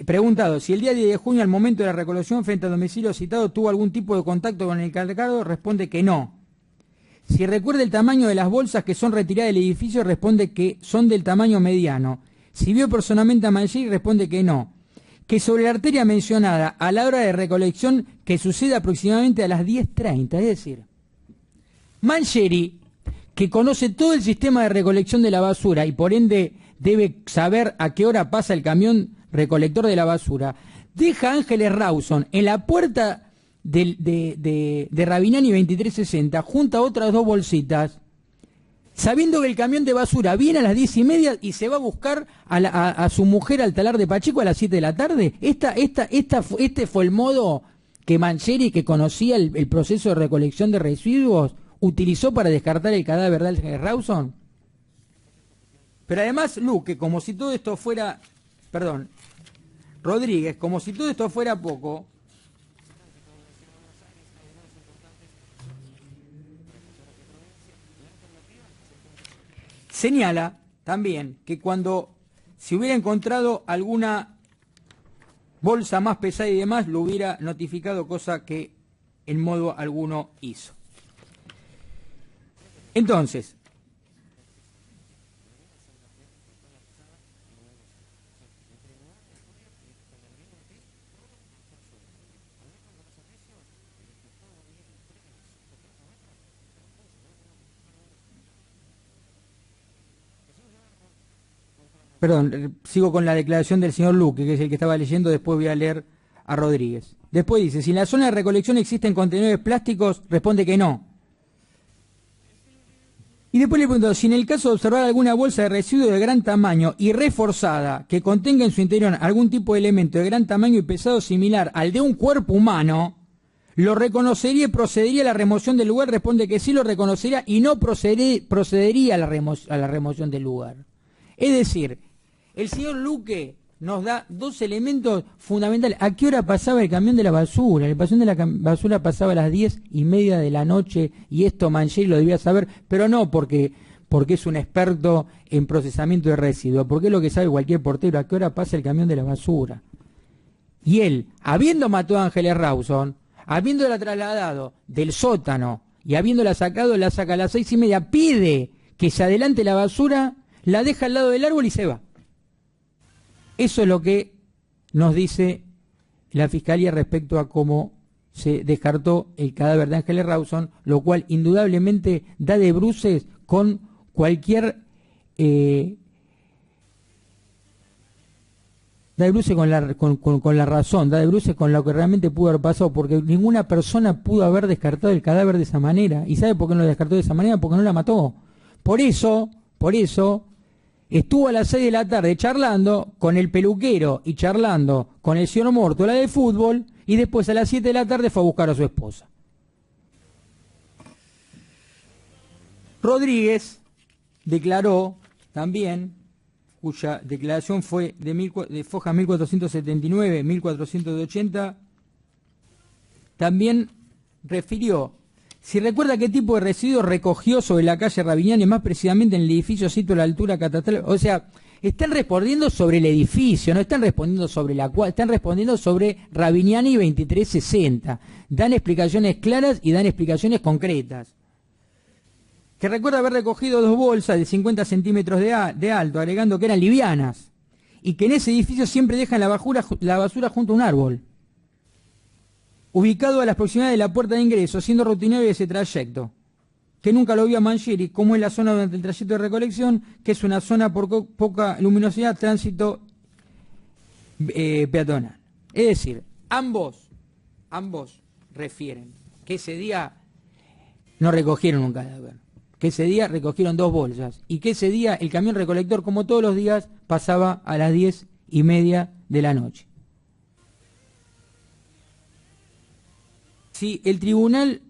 Preguntado, si el día 10 de junio al momento de la recolección frente al domicilio citado tuvo algún tipo de contacto con el encargado, responde que no. Si recuerda el tamaño de las bolsas que son retiradas del edificio, responde que son del tamaño mediano. Si vio personalmente a Mangieri, responde que no. Que sobre la arteria mencionada a la hora de recolección, que sucede aproximadamente a las 10:30, es decir, Mangieri, que conoce todo el sistema de recolección de la basura y por ende debe saber a qué hora pasa el camión recolector de la basura, deja a Ángeles Rawson en la puerta de Rabinani 2360, junta otras 2 bolsitas, sabiendo que el camión de basura viene a las 10:30 y se va a buscar a su mujer al talar de Pacheco a las 7 de la tarde. Este fue el modo que Mancheri, que conocía el proceso de recolección de residuos, utilizó para descartar el cadáver de Ángeles Rawson. Pero además Luque, como si todo esto fuera, Rodríguez, como si todo esto fuera poco, señala también que cuando se hubiera encontrado alguna bolsa más pesada y demás, lo hubiera notificado, cosa que en modo alguno hizo. Entonces, sigo con la declaración del señor Luque, que es el que estaba leyendo, después voy a leer a Rodríguez. Después dice, si en la zona de recolección existen contenedores plásticos, responde que no. Y después le pregunto, si en el caso de observar alguna bolsa de residuos de gran tamaño y reforzada, que contenga en su interior algún tipo de elemento de gran tamaño y pesado similar al de un cuerpo humano, ¿lo reconocería y procedería a la remoción del lugar? Responde que sí lo reconocería y no procedería a la remoción del lugar. Es decir, el señor Luque nos da 2 elementos fundamentales. ¿A qué hora pasaba el camión de la basura? El camión de la basura pasaba a las 10:30 de la noche, y esto Mancheri lo debía saber, pero no porque es un experto en procesamiento de residuos, porque es lo que sabe cualquier portero, a qué hora pasa el camión de la basura. Y él, habiendo matado a Ángeles Rawson, habiéndola trasladado del sótano y habiéndola sacado, la saca a las 6:30, pide que se adelante la basura, la deja al lado del árbol y se va. Eso es lo que nos dice la Fiscalía respecto a cómo se descartó el cadáver de Ángeles Rawson, lo cual indudablemente da de bruces con cualquier... da de bruces con la razón, da de bruces con lo que realmente pudo haber pasado, porque ninguna persona pudo haber descartado el cadáver de esa manera. ¿Y sabe por qué no lo descartó de esa manera? Porque no la mató. Por eso... estuvo a las 6 de la tarde charlando con el peluquero y charlando con el señor Mórtola de fútbol, y después a las 7 de la tarde fue a buscar a su esposa. Rodríguez declaró también, cuya declaración fue de Foja 1479, 1480, también refirió: si recuerda qué tipo de residuos recogió sobre la calle Rabiniani, más precisamente en el edificio sito a la altura catastral. O sea, están respondiendo sobre el edificio, no están respondiendo sobre la cual, están respondiendo sobre Rabiniani 2360. Dan explicaciones claras y dan explicaciones concretas. Que recuerda haber recogido 2 bolsas de 50 centímetros de alto, alegando que eran livianas, y que en ese edificio siempre dejan la basura junto a un árbol, ubicado a las proximidades de la puerta de ingreso, siendo rutinario ese trayecto, que nunca lo vio a Mancheri, como es la zona durante el trayecto de recolección, que es una zona por poca luminosidad, tránsito peatonal. Es decir, ambos refieren que ese día no recogieron un cadáver, que ese día recogieron 2 bolsas, y que ese día el camión recolector, como todos los días, pasaba a las 10:30 de la noche. Si el tribunal,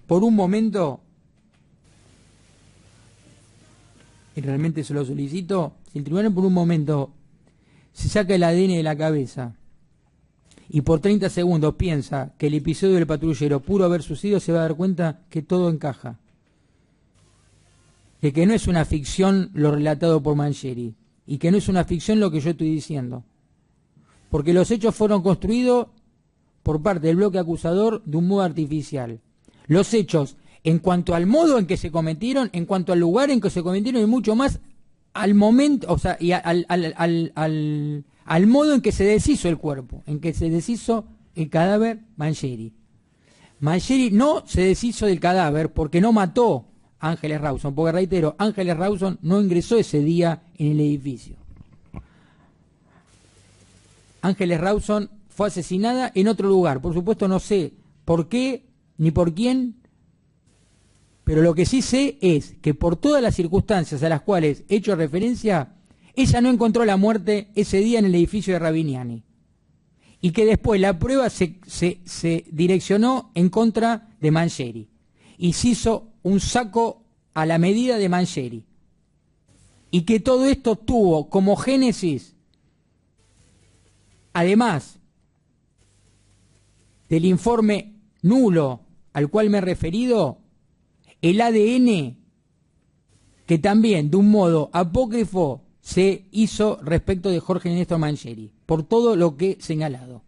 por un momento, y realmente se lo solicito, si el tribunal por un momento se saca el ADN de la cabeza y por 30 segundos piensa que el episodio del patrullero pudo haber sucedido, se va a dar cuenta que todo encaja. De que no es una ficción lo relatado por Mancheri, y que no es una ficción lo que yo estoy diciendo. Porque los hechos fueron construidos por parte del bloque acusador de un modo artificial. Los hechos, en cuanto al modo en que se cometieron, en cuanto al lugar en que se cometieron, y mucho más al momento, o sea, y al modo en que se deshizo el cuerpo, en que se deshizo el cadáver Mancheri. Mancheri no se deshizo del cadáver porque no mató a Ángeles Rawson, porque reitero, Ángeles Rawson no ingresó ese día en el edificio. Ángeles Rawson fue asesinada en otro lugar. Por supuesto no sé por qué ni por quién, pero lo que sí sé es que por todas las circunstancias a las cuales he hecho referencia, ella no encontró la muerte ese día en el edificio de Rabiniani. Y que después la prueba se direccionó en contra de Mangieri. Y se hizo un saco a la medida de Mangieri. Y que todo esto tuvo como génesis, además del informe nulo al cual me he referido, el ADN que también de un modo apócrifo se hizo respecto de Jorge Néstor Mangieri, por todo lo que he señalado.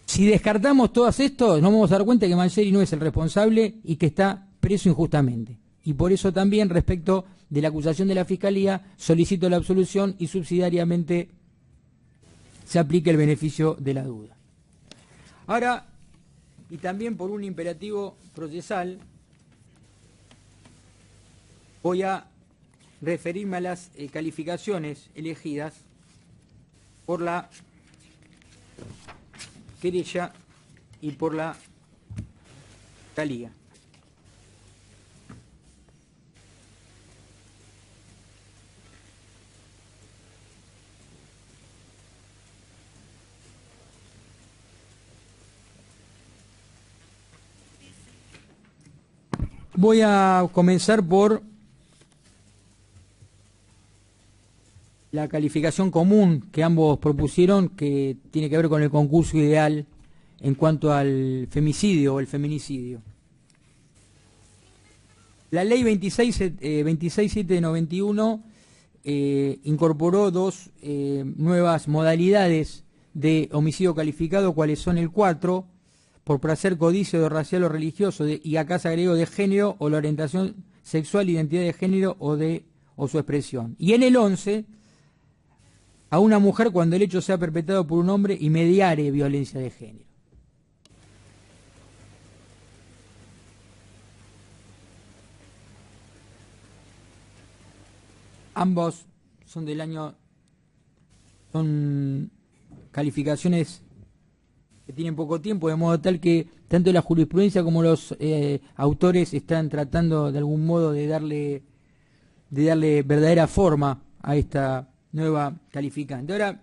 Si descartamos todos estos, nos vamos a dar cuenta que Mangieri no es el responsable y que está preso injustamente. Y por eso también, respecto de la acusación de la Fiscalía, solicito la absolución y subsidiariamente se aplique el beneficio de la duda. Ahora, y también por un imperativo procesal, voy a referirme a las calificaciones elegidas por la querella y por la Fiscalía. Voy a comenzar por la calificación común que ambos propusieron, que tiene que ver con el concurso ideal en cuanto al femicidio o el feminicidio. La ley 26791 incorporó dos nuevas modalidades de homicidio calificado, cuáles son el 4, por placer, codicio de racial o religioso, y acá se agregó de género o la orientación sexual, identidad de género o su expresión. Y en el 11, a una mujer cuando el hecho sea perpetrado por un hombre y mediare violencia de género. Ambos son del año, son calificaciones que tienen poco tiempo, de modo tal que tanto la jurisprudencia como los autores están tratando de algún modo de darle verdadera forma a esta nueva calificante. Ahora,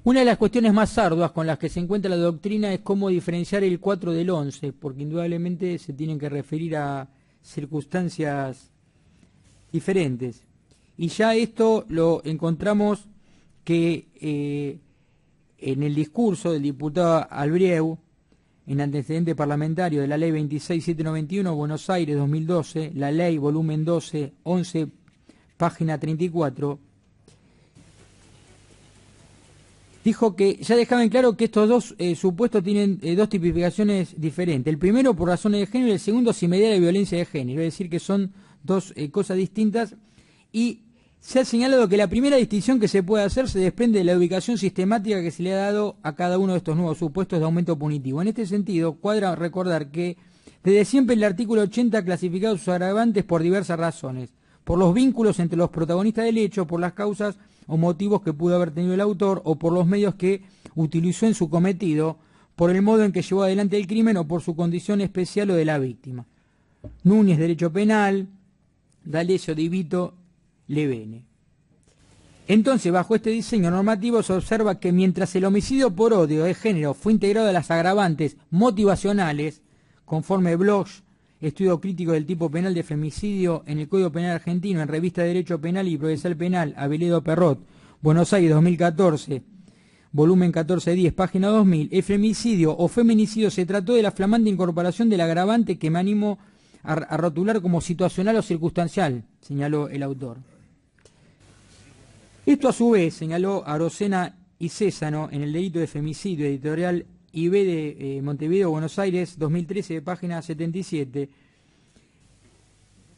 una de las cuestiones más arduas con las que se encuentra la doctrina es cómo diferenciar el 4 del 11, porque indudablemente se tienen que referir a circunstancias diferentes. Y ya esto lo encontramos que en el discurso del diputado Albrieu, en antecedente parlamentario de la ley 26791, Buenos Aires 2012, la ley volumen 12, 11, página 34, dijo que ya dejaba en claro que estos dos supuestos tienen dos tipificaciones diferentes. El primero por razones de género y el segundo sin medida de violencia de género, es decir, que son dos cosas distintas, y se ha señalado que la primera distinción que se puede hacer se desprende de la ubicación sistemática que se le ha dado a cada uno de estos nuevos supuestos de aumento punitivo. En este sentido, cuadra recordar que desde siempre el artículo 80 ha clasificado sus agravantes por diversas razones: por los vínculos entre los protagonistas del hecho, por las causas o motivos que pudo haber tenido el autor, o por los medios que utilizó en su cometido, por el modo en que llevó adelante el crimen o por su condición especial o de la víctima. Núñez, Derecho Penal, D'Alessio, Divito, Levene. Entonces, bajo este diseño normativo se observa que mientras el homicidio por odio de género fue integrado a las agravantes motivacionales, conforme Bloch, estudio crítico del tipo penal de femicidio en el Código Penal Argentino, en Revista de Derecho Penal y Procesal Penal, Aveledo Perrot, Buenos Aires 2014, volumen 1410, página 2000, el femicidio o feminicidio se trató de la flamante incorporación del agravante que me animo a rotular como situacional o circunstancial, señaló el autor. Esto a su vez, señaló Arocena y Césano en el delito de femicidio, editorial IB de Montevideo, Buenos Aires, 2013, página 77,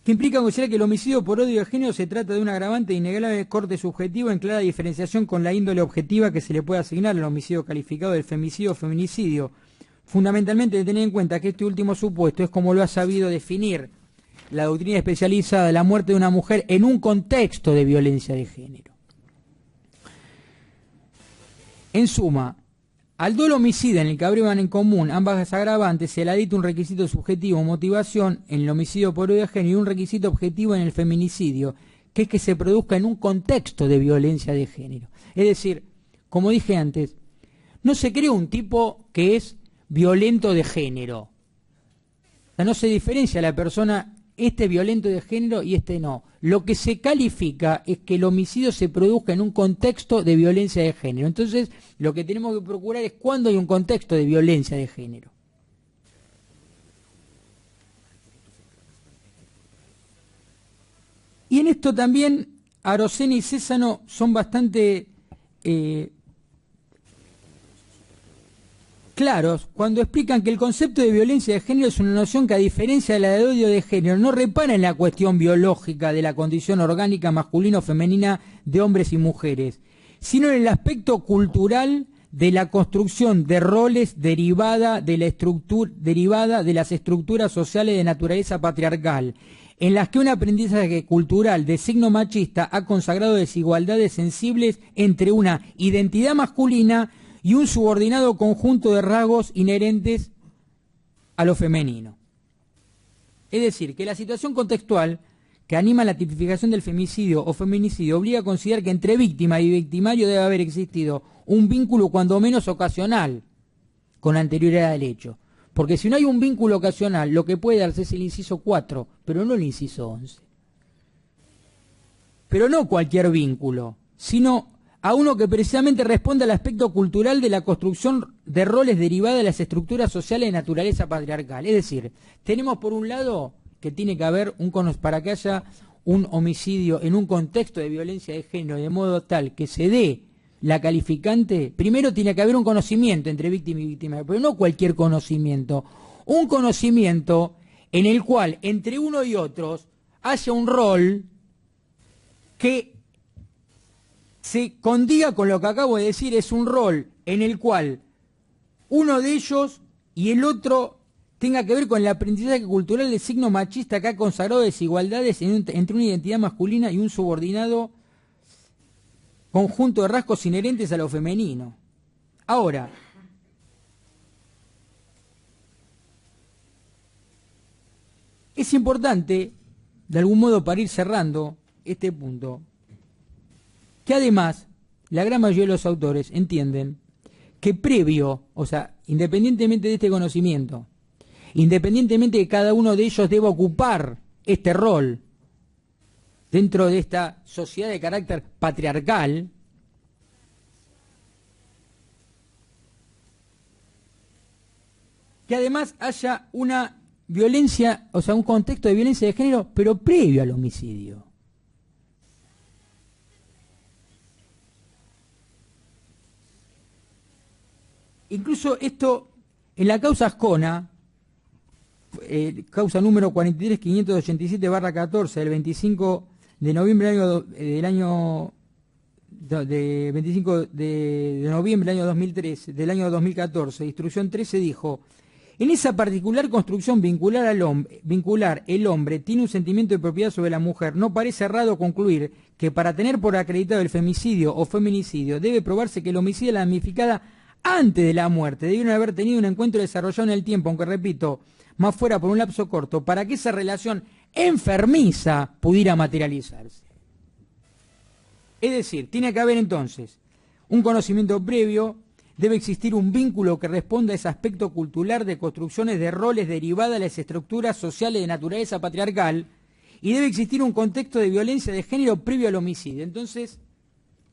que implica considerar que el homicidio por odio de género se trata de un agravante de innegable corte subjetivo en clara diferenciación con la índole objetiva que se le puede asignar al homicidio calificado del femicidio o feminicidio. Fundamentalmente de tener en cuenta que este último supuesto es como lo ha sabido definir la doctrina especializada de la muerte de una mujer en un contexto de violencia de género. En suma, al dolo homicida en el que abrigan en común ambas agravantes se le adita un requisito subjetivo o motivación en el homicidio por odio de género y un requisito objetivo en el feminicidio, que es que se produzca en un contexto de violencia de género. Es decir, como dije antes, no se crea un tipo que es violento de género. O sea, no se diferencia la persona, este es violento de género y este no. Lo que se califica es que el homicidio se produzca en un contexto de violencia de género. Entonces, lo que tenemos que procurar es cuándo hay un contexto de violencia de género. Y en esto también Arocena y Césano son bastante claros cuando explican que el concepto de violencia de género es una noción que, a diferencia de la de odio de género, no repara en la cuestión biológica de la condición orgánica masculina o femenina de hombres y mujeres, sino en el aspecto cultural de la construcción de roles derivada de las estructuras sociales de naturaleza patriarcal, en las que un aprendizaje cultural de signo machista ha consagrado desigualdades sensibles entre una identidad masculina y un subordinado conjunto de rasgos inherentes a lo femenino. Es decir, que la situación contextual que anima la tipificación del femicidio o feminicidio obliga a considerar que entre víctima y victimario debe haber existido un vínculo cuando menos ocasional con anterioridad del hecho. Porque si no hay un vínculo ocasional, lo que puede darse es el inciso 4, pero no el inciso 11. Pero no cualquier vínculo, sino a uno que precisamente responde al aspecto cultural de la construcción de roles derivada de las estructuras sociales de naturaleza patriarcal. Es decir, tenemos por un lado que tiene que haber para que haya un homicidio en un contexto de violencia de género, de modo tal que se dé la calificante, primero tiene que haber un conocimiento entre víctima y víctima, pero no cualquier conocimiento, un conocimiento en el cual entre uno y otros haya un rol que se condiga con lo que acabo de decir, es un rol en el cual uno de ellos y el otro tenga que ver con el aprendizaje cultural del signo machista que ha consagrado desigualdades entre una identidad masculina y un subordinado conjunto de rasgos inherentes a lo femenino. Ahora, es importante, de algún modo para ir cerrando este punto, que además la gran mayoría de los autores entienden que previo, o sea, independientemente de este conocimiento, independientemente de que cada uno de ellos deba ocupar este rol dentro de esta sociedad de carácter patriarcal, que además haya una violencia, o sea, un contexto de violencia de género, pero previo al homicidio. Incluso esto, en la causa Ascona, causa número 43587/14 del 25 de noviembre del año 2013, del año 2014, instrucción 13 dijo: en esa particular construcción vincular el hombre tiene un sentimiento de propiedad sobre la mujer. No parece errado concluir que para tener por acreditado el femicidio o feminicidio debe probarse que el homicidio de la damnificada antes de la muerte debieron haber tenido un encuentro desarrollado en el tiempo, aunque repito, más fuera por un lapso corto, para que esa relación enfermiza pudiera materializarse. Es decir, tiene que haber entonces un conocimiento previo, debe existir un vínculo que responda a ese aspecto cultural de construcciones de roles derivadas de las estructuras sociales de naturaleza patriarcal, y debe existir un contexto de violencia de género previo al homicidio. Entonces,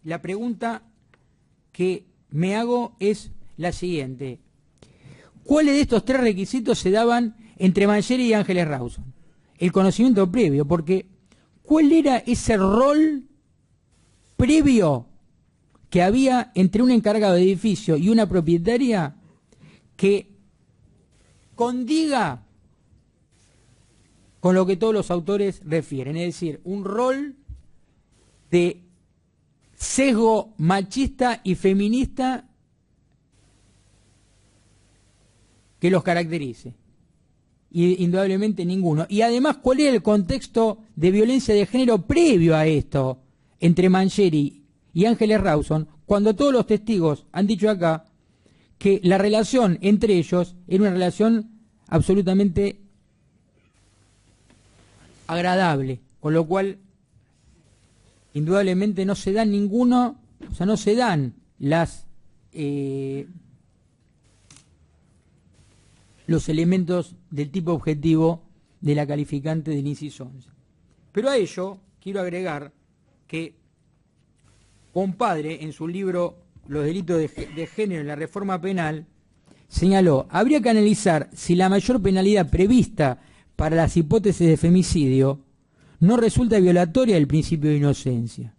la pregunta que me hago es la siguiente: ¿cuáles de estos tres requisitos se daban entre Mangieri y Ángeles Rawson? El conocimiento previo, porque ¿cuál era ese rol previo que había entre un encargado de edificio y una propietaria que condiga con lo que todos los autores refieren? Es decir, un rol de sesgo machista y feminista que los caracterice. Y indudablemente ninguno. Y además, ¿cuál era el contexto de violencia de género previo a esto entre Mangieri y Ángeles Rawson, cuando todos los testigos han dicho acá que la relación entre ellos era una relación absolutamente agradable, con lo cual indudablemente no se dan no se dan los elementos del tipo objetivo de la calificante del inciso 11. Pero a ello quiero agregar que Compadre, en su libro Los delitos de género en la reforma penal, señaló: habría que analizar si la mayor penalidad prevista para las hipótesis de femicidio no resulta violatoria del principio de inocencia,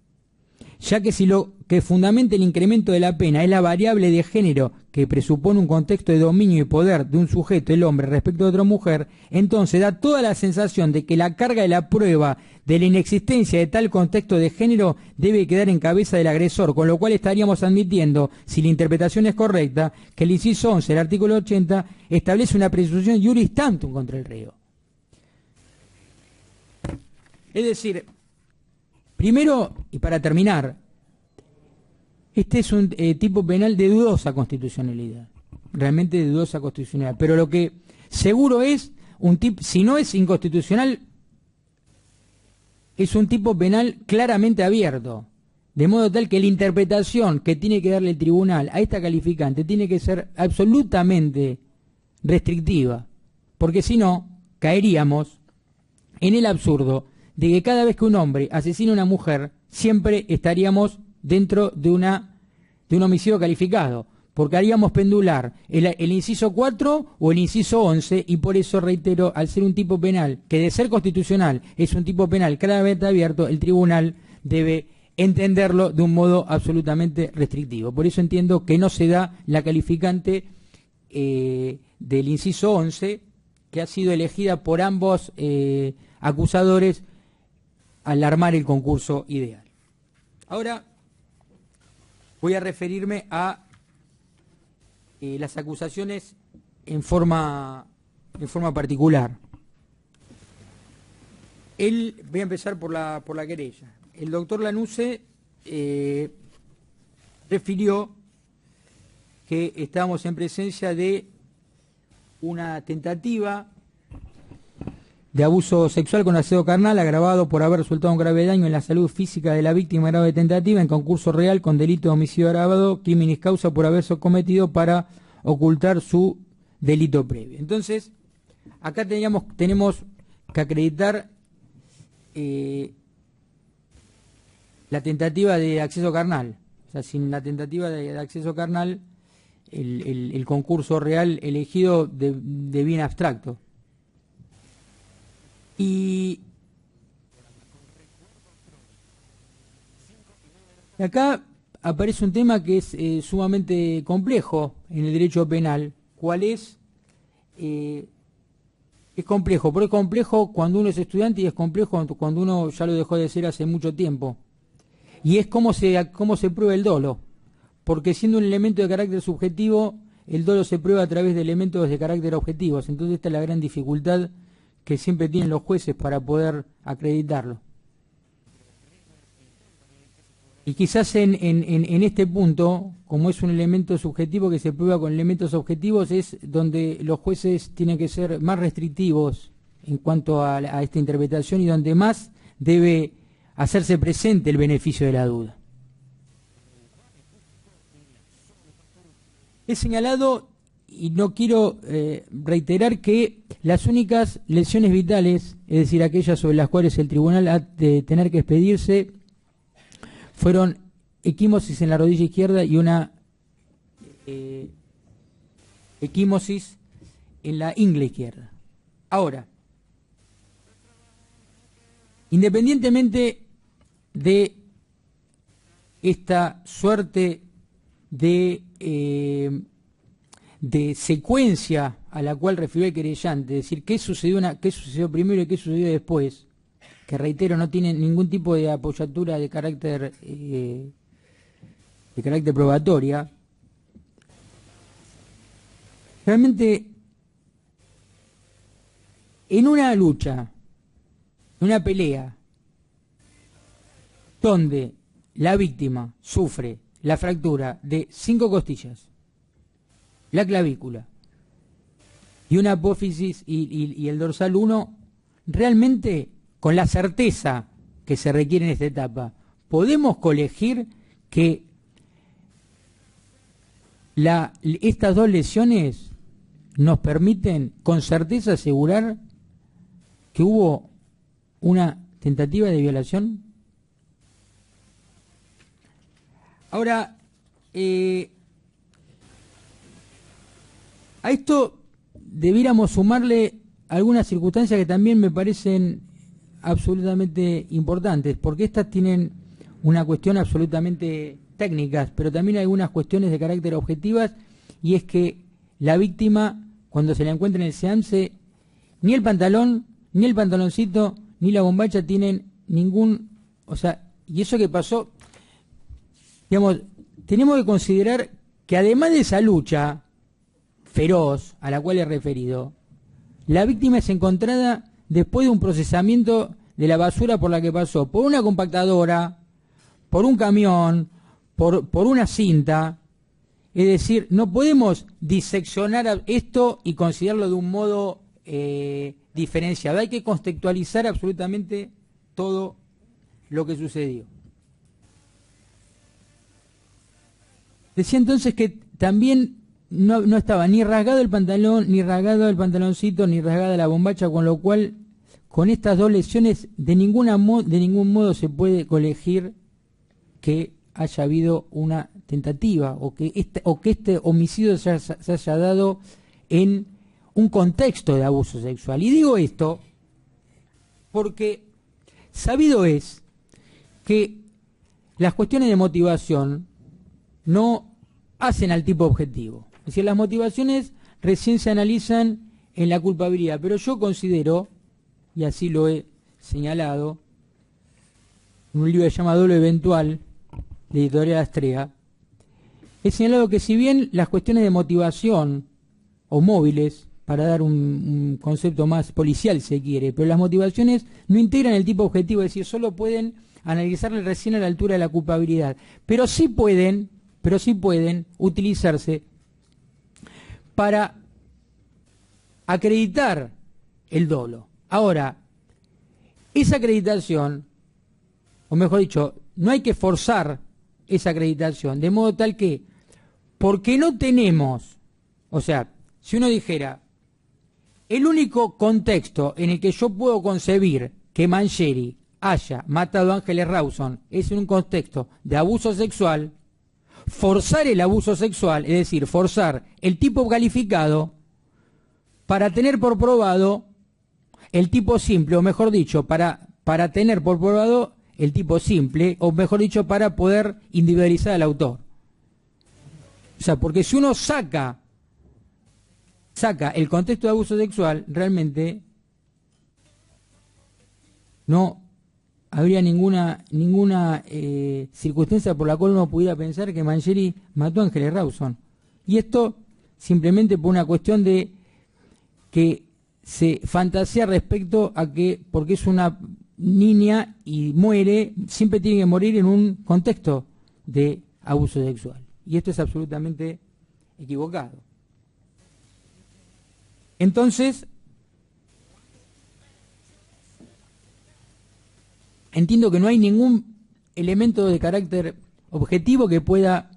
ya que si lo que fundamenta el incremento de la pena es la variable de género que presupone un contexto de dominio y poder de un sujeto, el hombre, respecto de otra mujer, entonces da toda la sensación de que la carga de la prueba de la inexistencia de tal contexto de género debe quedar en cabeza del agresor, con lo cual estaríamos admitiendo, si la interpretación es correcta, que el inciso 11 del artículo 80 establece una presunción iuris tantum contra el reo. Es decir, primero, y para terminar, este es un tipo penal de dudosa constitucionalidad, realmente de dudosa constitucionalidad, pero lo que seguro es, si no es inconstitucional, es un tipo penal claramente abierto, de modo tal que la interpretación que tiene que darle el tribunal a esta calificante tiene que ser absolutamente restrictiva, porque si no, caeríamos en el absurdo de que cada vez que un hombre asesina a una mujer, siempre estaríamos dentro de un homicidio calificado, porque haríamos pendular el inciso 4 o el inciso 11, y por eso reitero, al ser un tipo penal que de ser constitucional es un tipo penal claramente abierto, el tribunal debe entenderlo de un modo absolutamente restrictivo. Por eso entiendo que no se da la calificante del inciso 11, que ha sido elegida por ambos acusadores al armar el concurso ideal. Ahora voy a referirme a las acusaciones en forma particular. Voy a empezar por la querella. El doctor Lanuse refirió que estábamos en presencia de una tentativa de abuso sexual con aseo carnal agravado por haber resultado un grave daño en la salud física de la víctima, grado de tentativa en concurso real con delito de homicidio agravado, criminis causa por haberse cometido para ocultar su delito previo. Entonces, acá tenemos que acreditar la tentativa de acceso carnal. O sea, sin la tentativa de acceso carnal, el concurso real elegido de bien abstracto. Y acá aparece un tema que es sumamente complejo en el derecho penal. ¿Cuál es? Es complejo, pero es complejo cuando uno es estudiante y es complejo cuando uno ya lo dejó de ser hace mucho tiempo. Y es cómo se prueba el dolo, porque siendo un elemento de carácter subjetivo, el dolo se prueba a través de elementos de carácter objetivos. Entonces esta es la gran dificultad que siempre tienen los jueces para poder acreditarlo. Y quizás en este punto, como es un elemento subjetivo que se prueba con elementos objetivos, es donde los jueces tienen que ser más restrictivos en cuanto a esta interpretación y donde más debe hacerse presente el beneficio de la duda. He señalado, y no quiero reiterar, que las únicas lesiones vitales, es decir, aquellas sobre las cuales el tribunal ha de tener que expedirse, fueron equimosis en la rodilla izquierda y una equimosis en la ingle izquierda. Ahora, independientemente de esta suerte de secuencia a la cual refirió el querellante, es decir, qué sucedió primero y qué sucedió después, que reitero no tiene ningún tipo de apoyatura de carácter probatoria, realmente en una lucha, en una pelea, donde la víctima sufre la fractura de 5 costillas, la clavícula y una apófisis y el dorsal 1, realmente con la certeza que se requiere en esta etapa, podemos colegir que estas 2 lesiones nos permiten con certeza asegurar que hubo una tentativa de violación. Ahora, a esto debiéramos sumarle algunas circunstancias que también me parecen absolutamente importantes, porque estas tienen una cuestión absolutamente técnicas, pero también hay algunas cuestiones de carácter objetivas, y es que la víctima, cuando se la encuentra en el SEAMSE, ni el pantalón, ni el pantaloncito, ni la bombacha tienen ningún, o sea, y eso que pasó, digamos, tenemos que considerar que además de esa lucha feroz a la cual he referido, la víctima es encontrada después de un procesamiento de la basura por la que pasó, por una compactadora, por un camión, por una cinta. Es decir, no podemos diseccionar esto y considerarlo de un modo diferenciado. Hay que contextualizar absolutamente todo lo que sucedió. Decía entonces que también no estaba ni rasgado el pantalón, ni rasgado el pantaloncito, ni rasgada la bombacha, con lo cual, con estas 2 lesiones, de ningún modo se puede colegir que haya habido una tentativa o que este homicidio se haya dado en un contexto de abuso sexual. Y digo esto porque sabido es que las cuestiones de motivación no hacen al tipo objetivo. Es decir, las motivaciones recién se analizan en la culpabilidad, pero yo considero, y así lo he señalado, en un libro llamado Lo Eventual, de Editorial Astrea, he señalado que si bien las cuestiones de motivación o móviles, para dar un concepto más policial si se quiere, pero las motivaciones no integran el tipo objetivo, es decir, solo pueden analizarle recién a la altura de la culpabilidad, pero sí pueden utilizarse para acreditar el dolo. Ahora, esa acreditación, o mejor dicho, no hay que forzar esa acreditación, de modo tal que, porque no tenemos, o sea, si uno dijera, el único contexto en el que yo puedo concebir que Mangieri haya matado a Ángeles Rawson es en un contexto de abuso sexual, forzar el abuso sexual, es decir, forzar el tipo calificado para tener por probado el tipo simple, o mejor dicho, para tener por probado el tipo simple, o mejor dicho, para poder individualizar al autor. O sea, porque si uno saca el contexto de abuso sexual, realmente no habría ninguna circunstancia por la cual uno pudiera pensar que Mangieri mató a Ángeles Rawson. Y esto simplemente por una cuestión de que se fantasea respecto a que, porque es una niña y muere, siempre tiene que morir en un contexto de abuso sexual. Y esto es absolutamente equivocado. Entonces, entiendo que no hay ningún elemento de carácter objetivo que pueda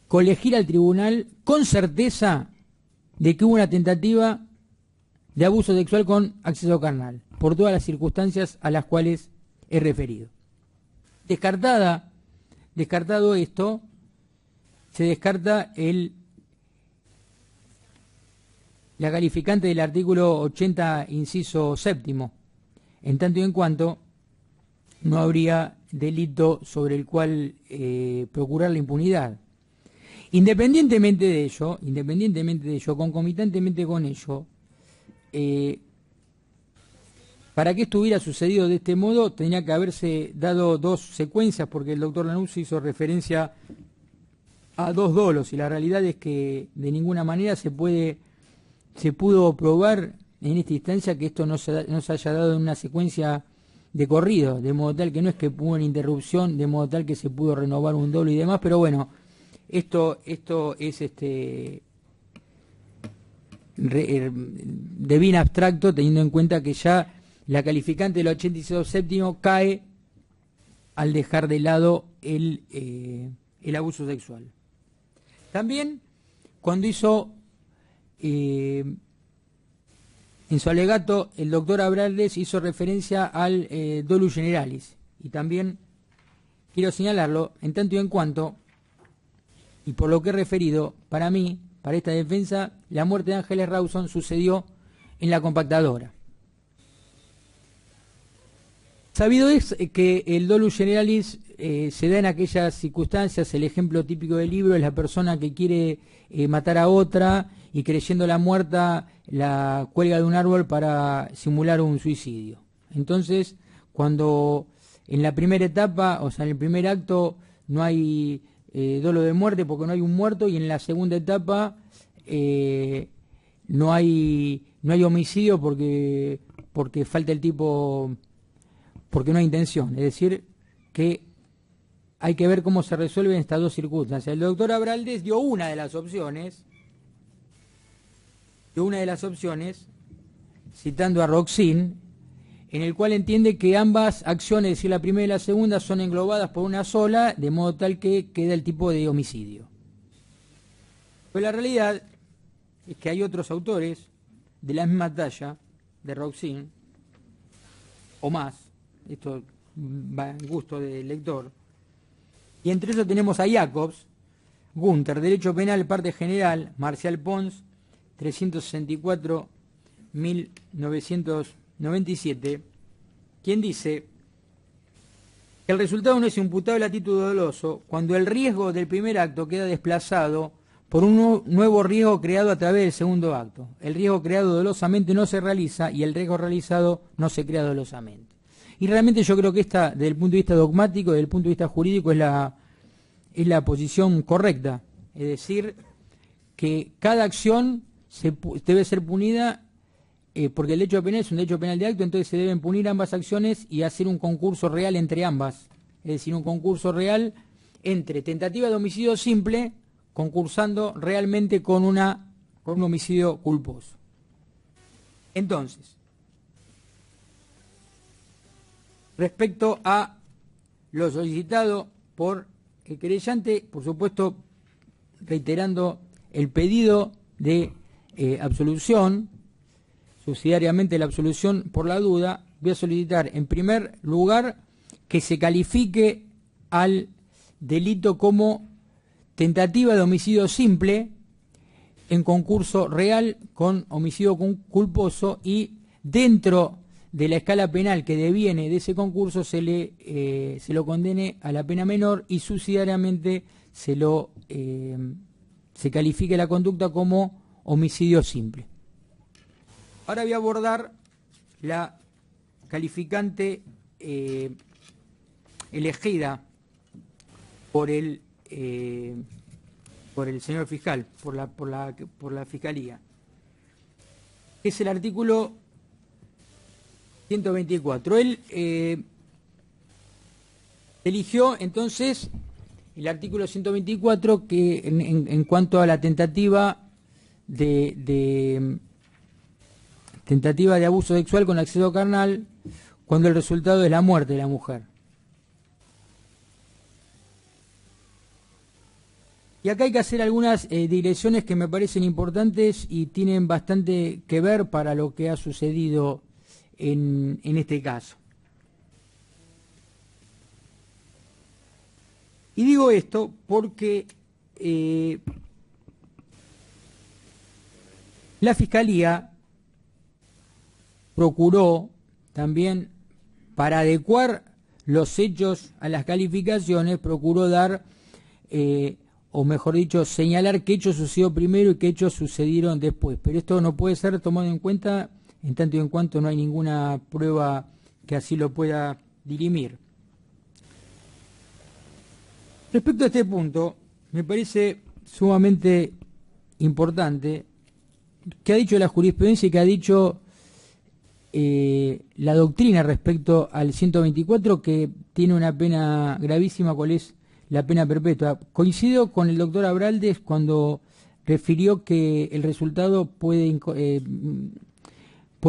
colegir al tribunal con certeza de que hubo una tentativa de abuso sexual con acceso carnal, por todas las circunstancias a las cuales he referido. Descartado esto, se descarta la calificante del artículo 80, inciso séptimo, en tanto y en cuanto no habría delito sobre el cual procurar la impunidad. Independientemente de ello, concomitantemente con ello, para que esto hubiera sucedido de este modo, tenía que haberse dado 2 secuencias, porque el doctor Lanús hizo referencia a 2 dolos, y la realidad es que de ninguna manera se pudo probar en esta instancia que esto no se haya dado en una secuencia de corrido, de modo tal que no es que hubo una interrupción, de modo tal que se pudo renovar un dolo y demás, pero bueno, esto es de bien abstracto, teniendo en cuenta que ya la calificante del 86 séptimo cae al dejar de lado el abuso sexual. También, cuando hizo en su alegato, el doctor Abrales hizo referencia al dolus generalis, y también quiero señalarlo, en tanto y en cuanto, y por lo que he referido, para mí, para esta defensa, la muerte de Ángeles Rawson sucedió en la compactadora. Sabido es que el dolus generalis se da en aquellas circunstancias, el ejemplo típico del libro es la persona que quiere matar a otra y creyéndola muerta la cuelga de un árbol para simular un suicidio. Entonces, cuando en la primera etapa, o sea, en el primer acto, no hay dolo de muerte porque no hay un muerto, y en la segunda etapa no hay homicidio porque falta el tipo, porque no hay intención. Es decir, que hay que ver cómo se resuelven estas dos circunstancias. El doctor Abraldez dio una de las opciones, citando a Roxin, en el cual entiende que ambas acciones, es decir, la primera y la segunda, son englobadas por una sola, de modo tal que queda el tipo de homicidio. Pero la realidad es que hay otros autores de la misma talla de Roxin, o más, esto va en gusto del lector, y entre ellos tenemos a Jacobs, Gunther, Derecho Penal, Parte General, Marcial Pons, 364-1997, quien dice que el resultado no es imputable a título doloso cuando el riesgo del primer acto queda desplazado por un nuevo riesgo creado a través del segundo acto. El riesgo creado dolosamente no se realiza y el riesgo realizado no se crea dolosamente. Y realmente yo creo que esta, desde el punto de vista dogmático, desde el punto de vista jurídico, es la posición correcta. Es decir, que cada acción debe ser punida porque el derecho penal es un derecho penal de acto, entonces se deben punir ambas acciones y hacer un concurso real entre ambas. Es decir, un concurso real entre tentativa de homicidio simple, concursando realmente con un homicidio culposo. Entonces, respecto a lo solicitado por el querellante, por supuesto, reiterando el pedido de absolución, subsidiariamente la absolución por la duda, voy a solicitar en primer lugar que se califique al delito como tentativa de homicidio simple en concurso real con homicidio culposo, y dentro de la escala penal que deviene de ese concurso se lo condene a la pena menor, y subsidiariamente se califique la conducta como homicidio simple. Ahora voy a abordar la calificante elegida por el señor fiscal, por la fiscalía. Es el artículo 124. Él eligió entonces el artículo 124 que en cuanto a la tentativa de abuso sexual con acceso carnal, cuando el resultado es la muerte de la mujer. Y acá hay que hacer algunas digresiones que me parecen importantes y tienen bastante que ver para lo que ha sucedido en este caso. Y digo esto porque la Fiscalía procuró también, para adecuar los hechos a las calificaciones, procuró dar, o mejor dicho, señalar qué hecho sucedió primero y qué hechos sucedieron después. Pero esto no puede ser tomado en cuenta en tanto y en cuanto no hay ninguna prueba que así lo pueda dirimir. Respecto a este punto, me parece sumamente importante que ha dicho la jurisprudencia y que ha dicho la doctrina respecto al 124, que tiene una pena gravísima, cuál es la pena perpetua. Coincido con el doctor Abraldes cuando refirió que el resultado puede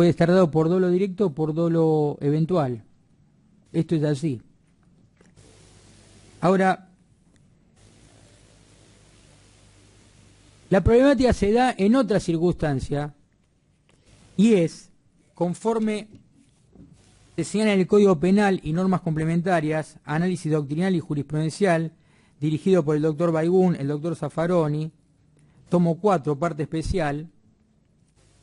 estar dado por dolo directo o por dolo eventual. Esto es así. Ahora, la problemática se da en otra circunstancia, y es, conforme se señala en el Código Penal y normas complementarias, análisis doctrinal y jurisprudencial, dirigido por el doctor Baigún, el doctor Zaffaroni, tomo 4, parte especial,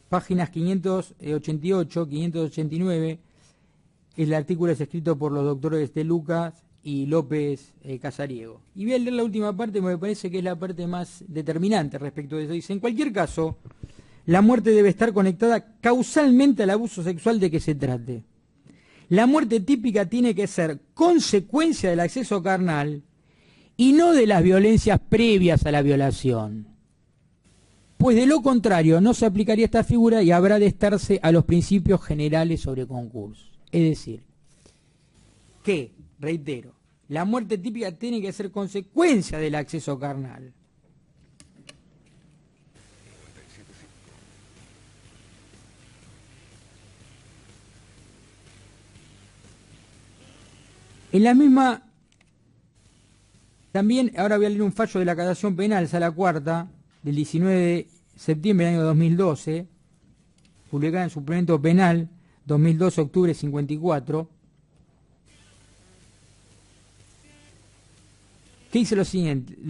páginas 588, 589, el artículo es escrito por los doctores De Lucas y López Casariego. Y voy a leer la última parte, porque me parece que es la parte más determinante respecto de eso. Dice, en cualquier caso, la muerte debe estar conectada causalmente al abuso sexual de que se trate. La muerte típica tiene que ser consecuencia del acceso carnal y no de las violencias previas a la violación. Pues de lo contrario no se aplicaría esta figura y habrá de estarse a los principios generales sobre concurso. Es decir, que, reitero, la muerte típica tiene que ser consecuencia del acceso carnal. En la misma, también, ahora voy a leer un fallo de la Casación Penal, Sala Cuarta, del 19 de septiembre del año 2012, publicada en Suplemento Penal, 2012, octubre 54, que dice lo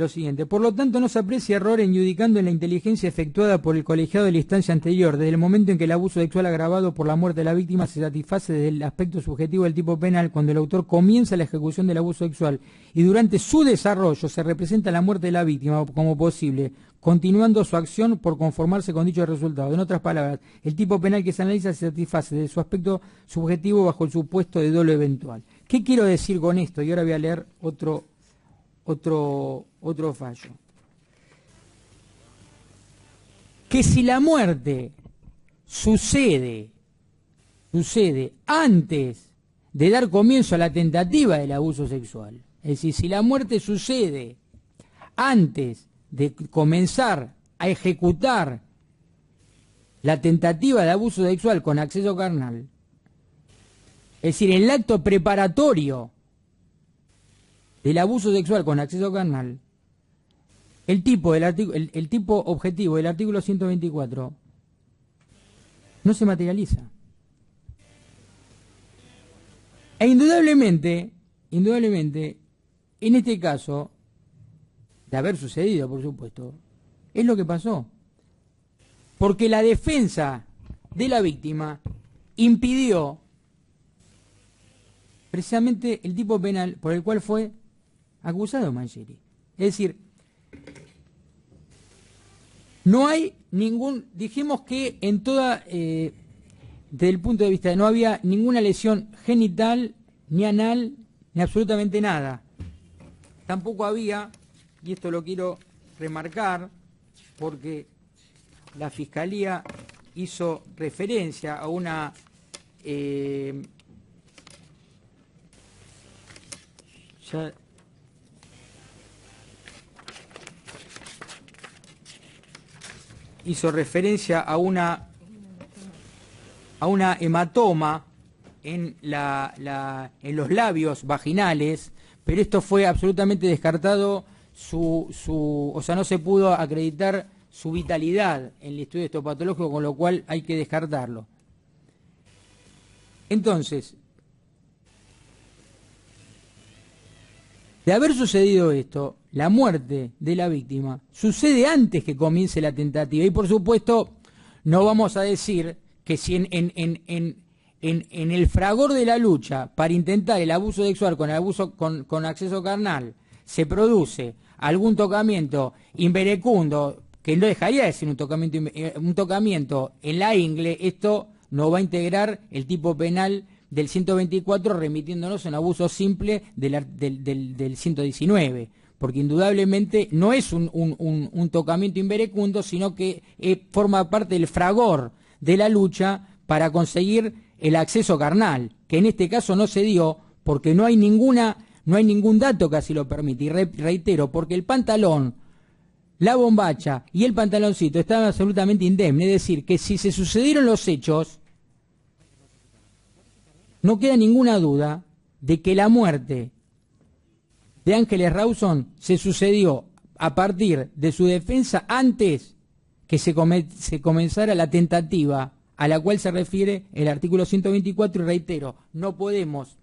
siguiente, por lo tanto no se aprecia error en judicando en la inteligencia efectuada por el colegiado de la instancia anterior, desde el momento en que el abuso sexual agravado por la muerte de la víctima se satisface desde el aspecto subjetivo del tipo penal, cuando el autor comienza la ejecución del abuso sexual y durante su desarrollo se representa la muerte de la víctima como posible, continuando su acción por conformarse con dicho resultado. En otras palabras, el tipo penal que se analiza se satisface de su aspecto subjetivo bajo el supuesto de dolo eventual. ¿Qué quiero decir con esto? Y ahora voy a leer otro fallo. Que si la muerte sucede antes de dar comienzo a la tentativa del abuso sexual, es decir, si la muerte sucede antes de comenzar a ejecutar la tentativa de abuso sexual con acceso carnal, es decir, el acto preparatorio del abuso sexual con acceso carnal, el tipo objetivo del artículo 124 no se materializa. E indudablemente, en este caso, de haber sucedido, por supuesto, es lo que pasó. Porque la defensa de la víctima impidió precisamente el tipo penal por el cual fue acusado Mangieri. Es decir, no hay ningún, dijimos que en toda, desde el punto de vista, no había ninguna lesión genital, ni anal, ni absolutamente nada. Tampoco había, y esto lo quiero remarcar, porque la Fiscalía hizo referencia a una hizo referencia a una hematoma en los labios vaginales, pero esto fue absolutamente descartado, o sea, no se pudo acreditar su vitalidad en el estudio histopatológico, con lo cual hay que descartarlo. Entonces, de haber sucedido esto, la muerte de la víctima sucede antes que comience la tentativa. Y por supuesto, no vamos a decir que si en el fragor de la lucha para intentar el abuso sexual con acceso carnal se produce algún tocamiento inverecundo, que no dejaría de ser un tocamiento en la ingle, esto no va a integrar el tipo penal del 124, remitiéndonos a un abuso simple del 119, porque indudablemente no es un tocamiento inverecundo, sino que forma parte del fragor de la lucha para conseguir el acceso carnal, que en este caso no se dio porque no hay ningún dato que así lo permite. Y reitero, porque el pantalón, la bombacha y el pantaloncito estaban absolutamente indemnes. Es decir, que si se sucedieron los hechos, no queda ninguna duda de que la muerte de Ángeles Rawson se sucedió a partir de su defensa antes que se comenzara la tentativa a la cual se refiere el artículo 124, y reitero, no podemos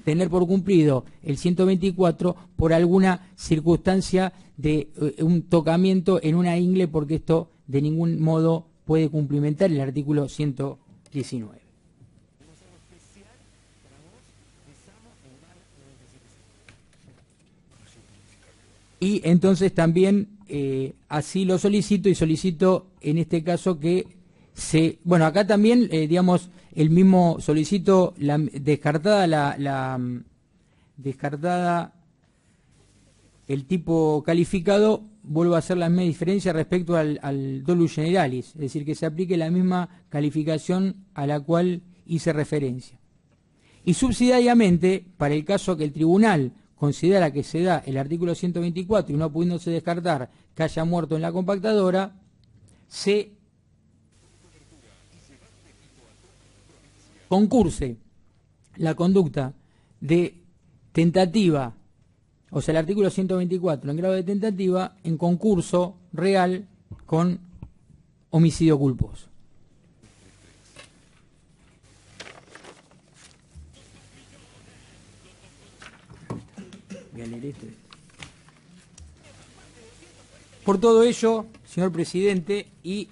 tener por cumplido el 124 por alguna circunstancia de un tocamiento en una ingle, porque esto de ningún modo puede cumplimentar el artículo 119. Y entonces también así lo solicito, y solicito en este caso que bueno, acá también, digamos, el mismo solicito descartada el tipo calificado, vuelvo a hacer la misma diferencia respecto al dolus generalis, es decir, que se aplique la misma calificación a la cual hice referencia. Y subsidiariamente, para el caso que el tribunal considera que se da el artículo 124 y no pudiéndose descartar que haya muerto en la compactadora, se concurse la conducta de tentativa, o sea, el artículo 124 en grado de tentativa, en concurso real con homicidio culposo. Voy a leer esto. Por todo ello, señor presidente, y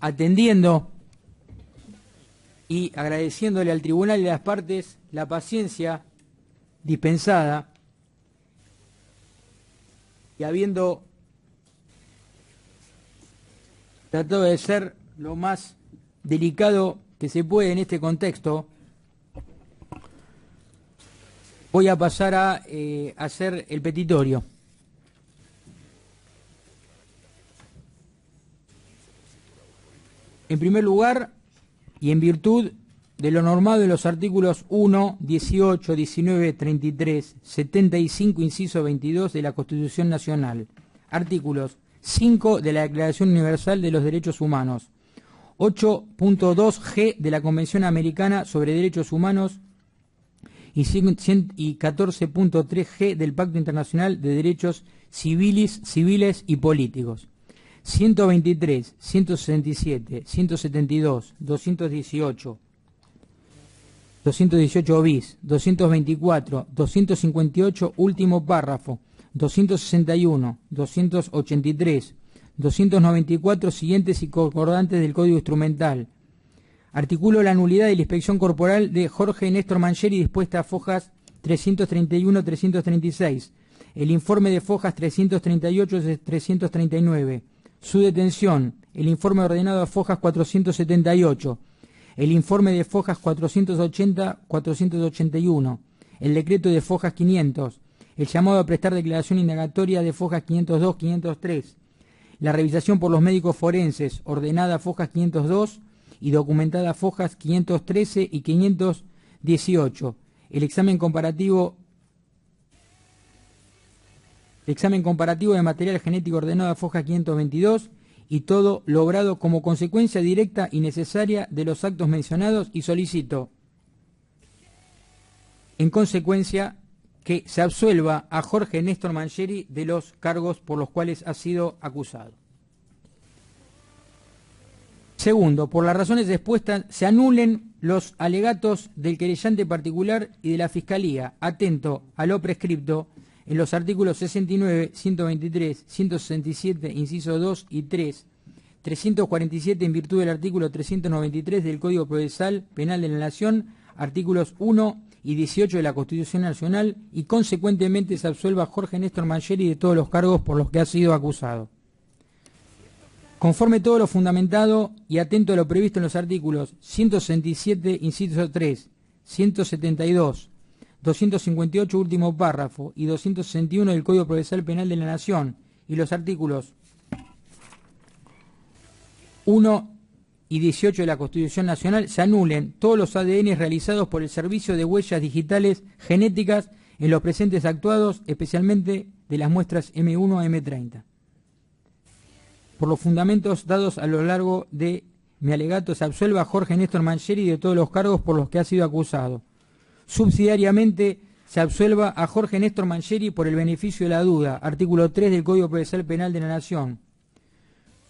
atendiendo y agradeciéndole al tribunal y a las partes la paciencia dispensada, y habiendo tratado de ser lo más delicado que se puede en este contexto, voy a pasar a hacer el petitorio. En primer lugar, y en virtud de lo normado en los artículos 1, 18, 19, 33, 75, inciso 22 de la Constitución Nacional, artículos 5 de la Declaración Universal de los Derechos Humanos, 8.2g de la Convención Americana sobre Derechos Humanos y 14.3g del Pacto Internacional de Derechos Civiles y Políticos. 123, 167, 172, 218, 218 bis, 224, 258, último párrafo, 261, 283, 294, siguientes y concordantes del Código Instrumental. Articulo la nulidad de la inspección corporal de Jorge Néstor Mangieri dispuesta a fojas 331-336, el informe de fojas 338-339, su detención, el informe ordenado a fojas 478, el informe de fojas 480-481, el decreto de fojas 500, el llamado a prestar declaración indagatoria de fojas 502-503, la revisación por los médicos forenses ordenada a fojas 502 y documentada a fojas 513 y 518, el examen comparativo de material genético ordenado a foja 522 y todo logrado como consecuencia directa y necesaria de los actos mencionados, y solicito en consecuencia que se absuelva a Jorge Néstor Mangieri de los cargos por los cuales ha sido acusado. Segundo, por las razones expuestas, se anulen los alegatos del querellante particular y de la Fiscalía, atento a lo prescripto en los artículos 69, 123, 167, inciso 2 y 3, 347 en virtud del artículo 393 del Código Procesal Penal de la Nación, artículos 1 y 18 de la Constitución Nacional, y consecuentemente se absuelva a Jorge Néstor Mangieri de todos los cargos por los que ha sido acusado. Conforme todo lo fundamentado y atento a lo previsto en los artículos 167, inciso 3, 172, 258, último párrafo, y 261 del Código Procesal Penal de la Nación, y los artículos 1 y 18 de la Constitución Nacional se anulen todos los ADN realizados por el Servicio de Huellas Digitales Genéticas en los presentes actuados, especialmente de las muestras M1 a M30. Por los fundamentos dados a lo largo de mi alegato, se absuelva a Jorge Néstor Mangieri de todos los cargos por los que ha sido acusado. Subsidiariamente, se absuelva a Jorge Néstor Mangieri por el beneficio de la duda, artículo 3 del Código Procesal Penal de la Nación.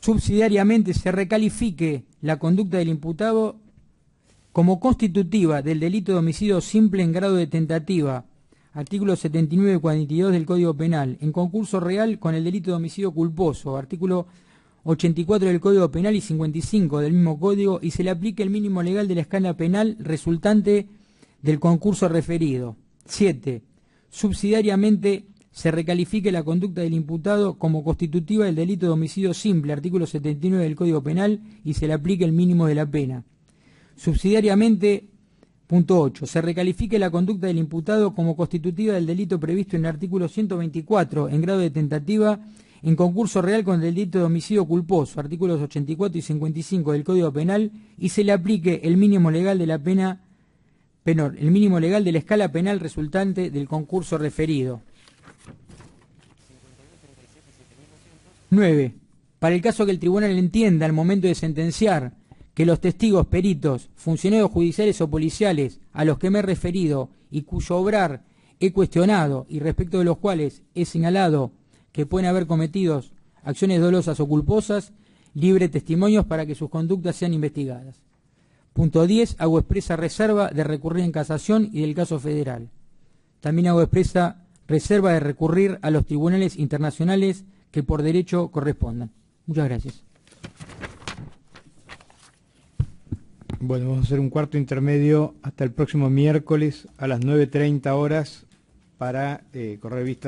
Subsidiariamente, se recalifique la conducta del imputado como constitutiva del delito de homicidio simple en grado de tentativa, artículo 79 y 42 del Código Penal, en concurso real con el delito de homicidio culposo, artículo 84 del Código Penal y 55 del mismo Código, y se le aplique el mínimo legal de la escala penal resultante del concurso referido. 7. Subsidiariamente, se recalifique la conducta del imputado como constitutiva del delito de homicidio simple, artículo 79 del Código Penal, y se le aplique el mínimo de la pena. Subsidiariamente, punto 8. Se recalifique la conducta del imputado como constitutiva del delito previsto en el artículo 124, en grado de tentativa, en concurso real con el delito de homicidio culposo, artículos 84 y 55 del Código Penal, y se le aplique el mínimo legal de la pena penal, el mínimo legal de la escala penal resultante del concurso referido. 9. Para el caso que el tribunal entienda al momento de sentenciar que los testigos, peritos, funcionarios judiciales o policiales a los que me he referido y cuyo obrar he cuestionado y respecto de los cuales he señalado que pueden haber cometido acciones dolosas o culposas, libre testimonios para que sus conductas sean investigadas. Punto 10. Hago expresa reserva de recurrir en casación y del caso federal. También hago expresa reserva de recurrir a los tribunales internacionales que por derecho correspondan. Muchas gracias. Bueno, vamos a hacer un cuarto intermedio hasta el próximo miércoles a las 9:30 horas para correr vistas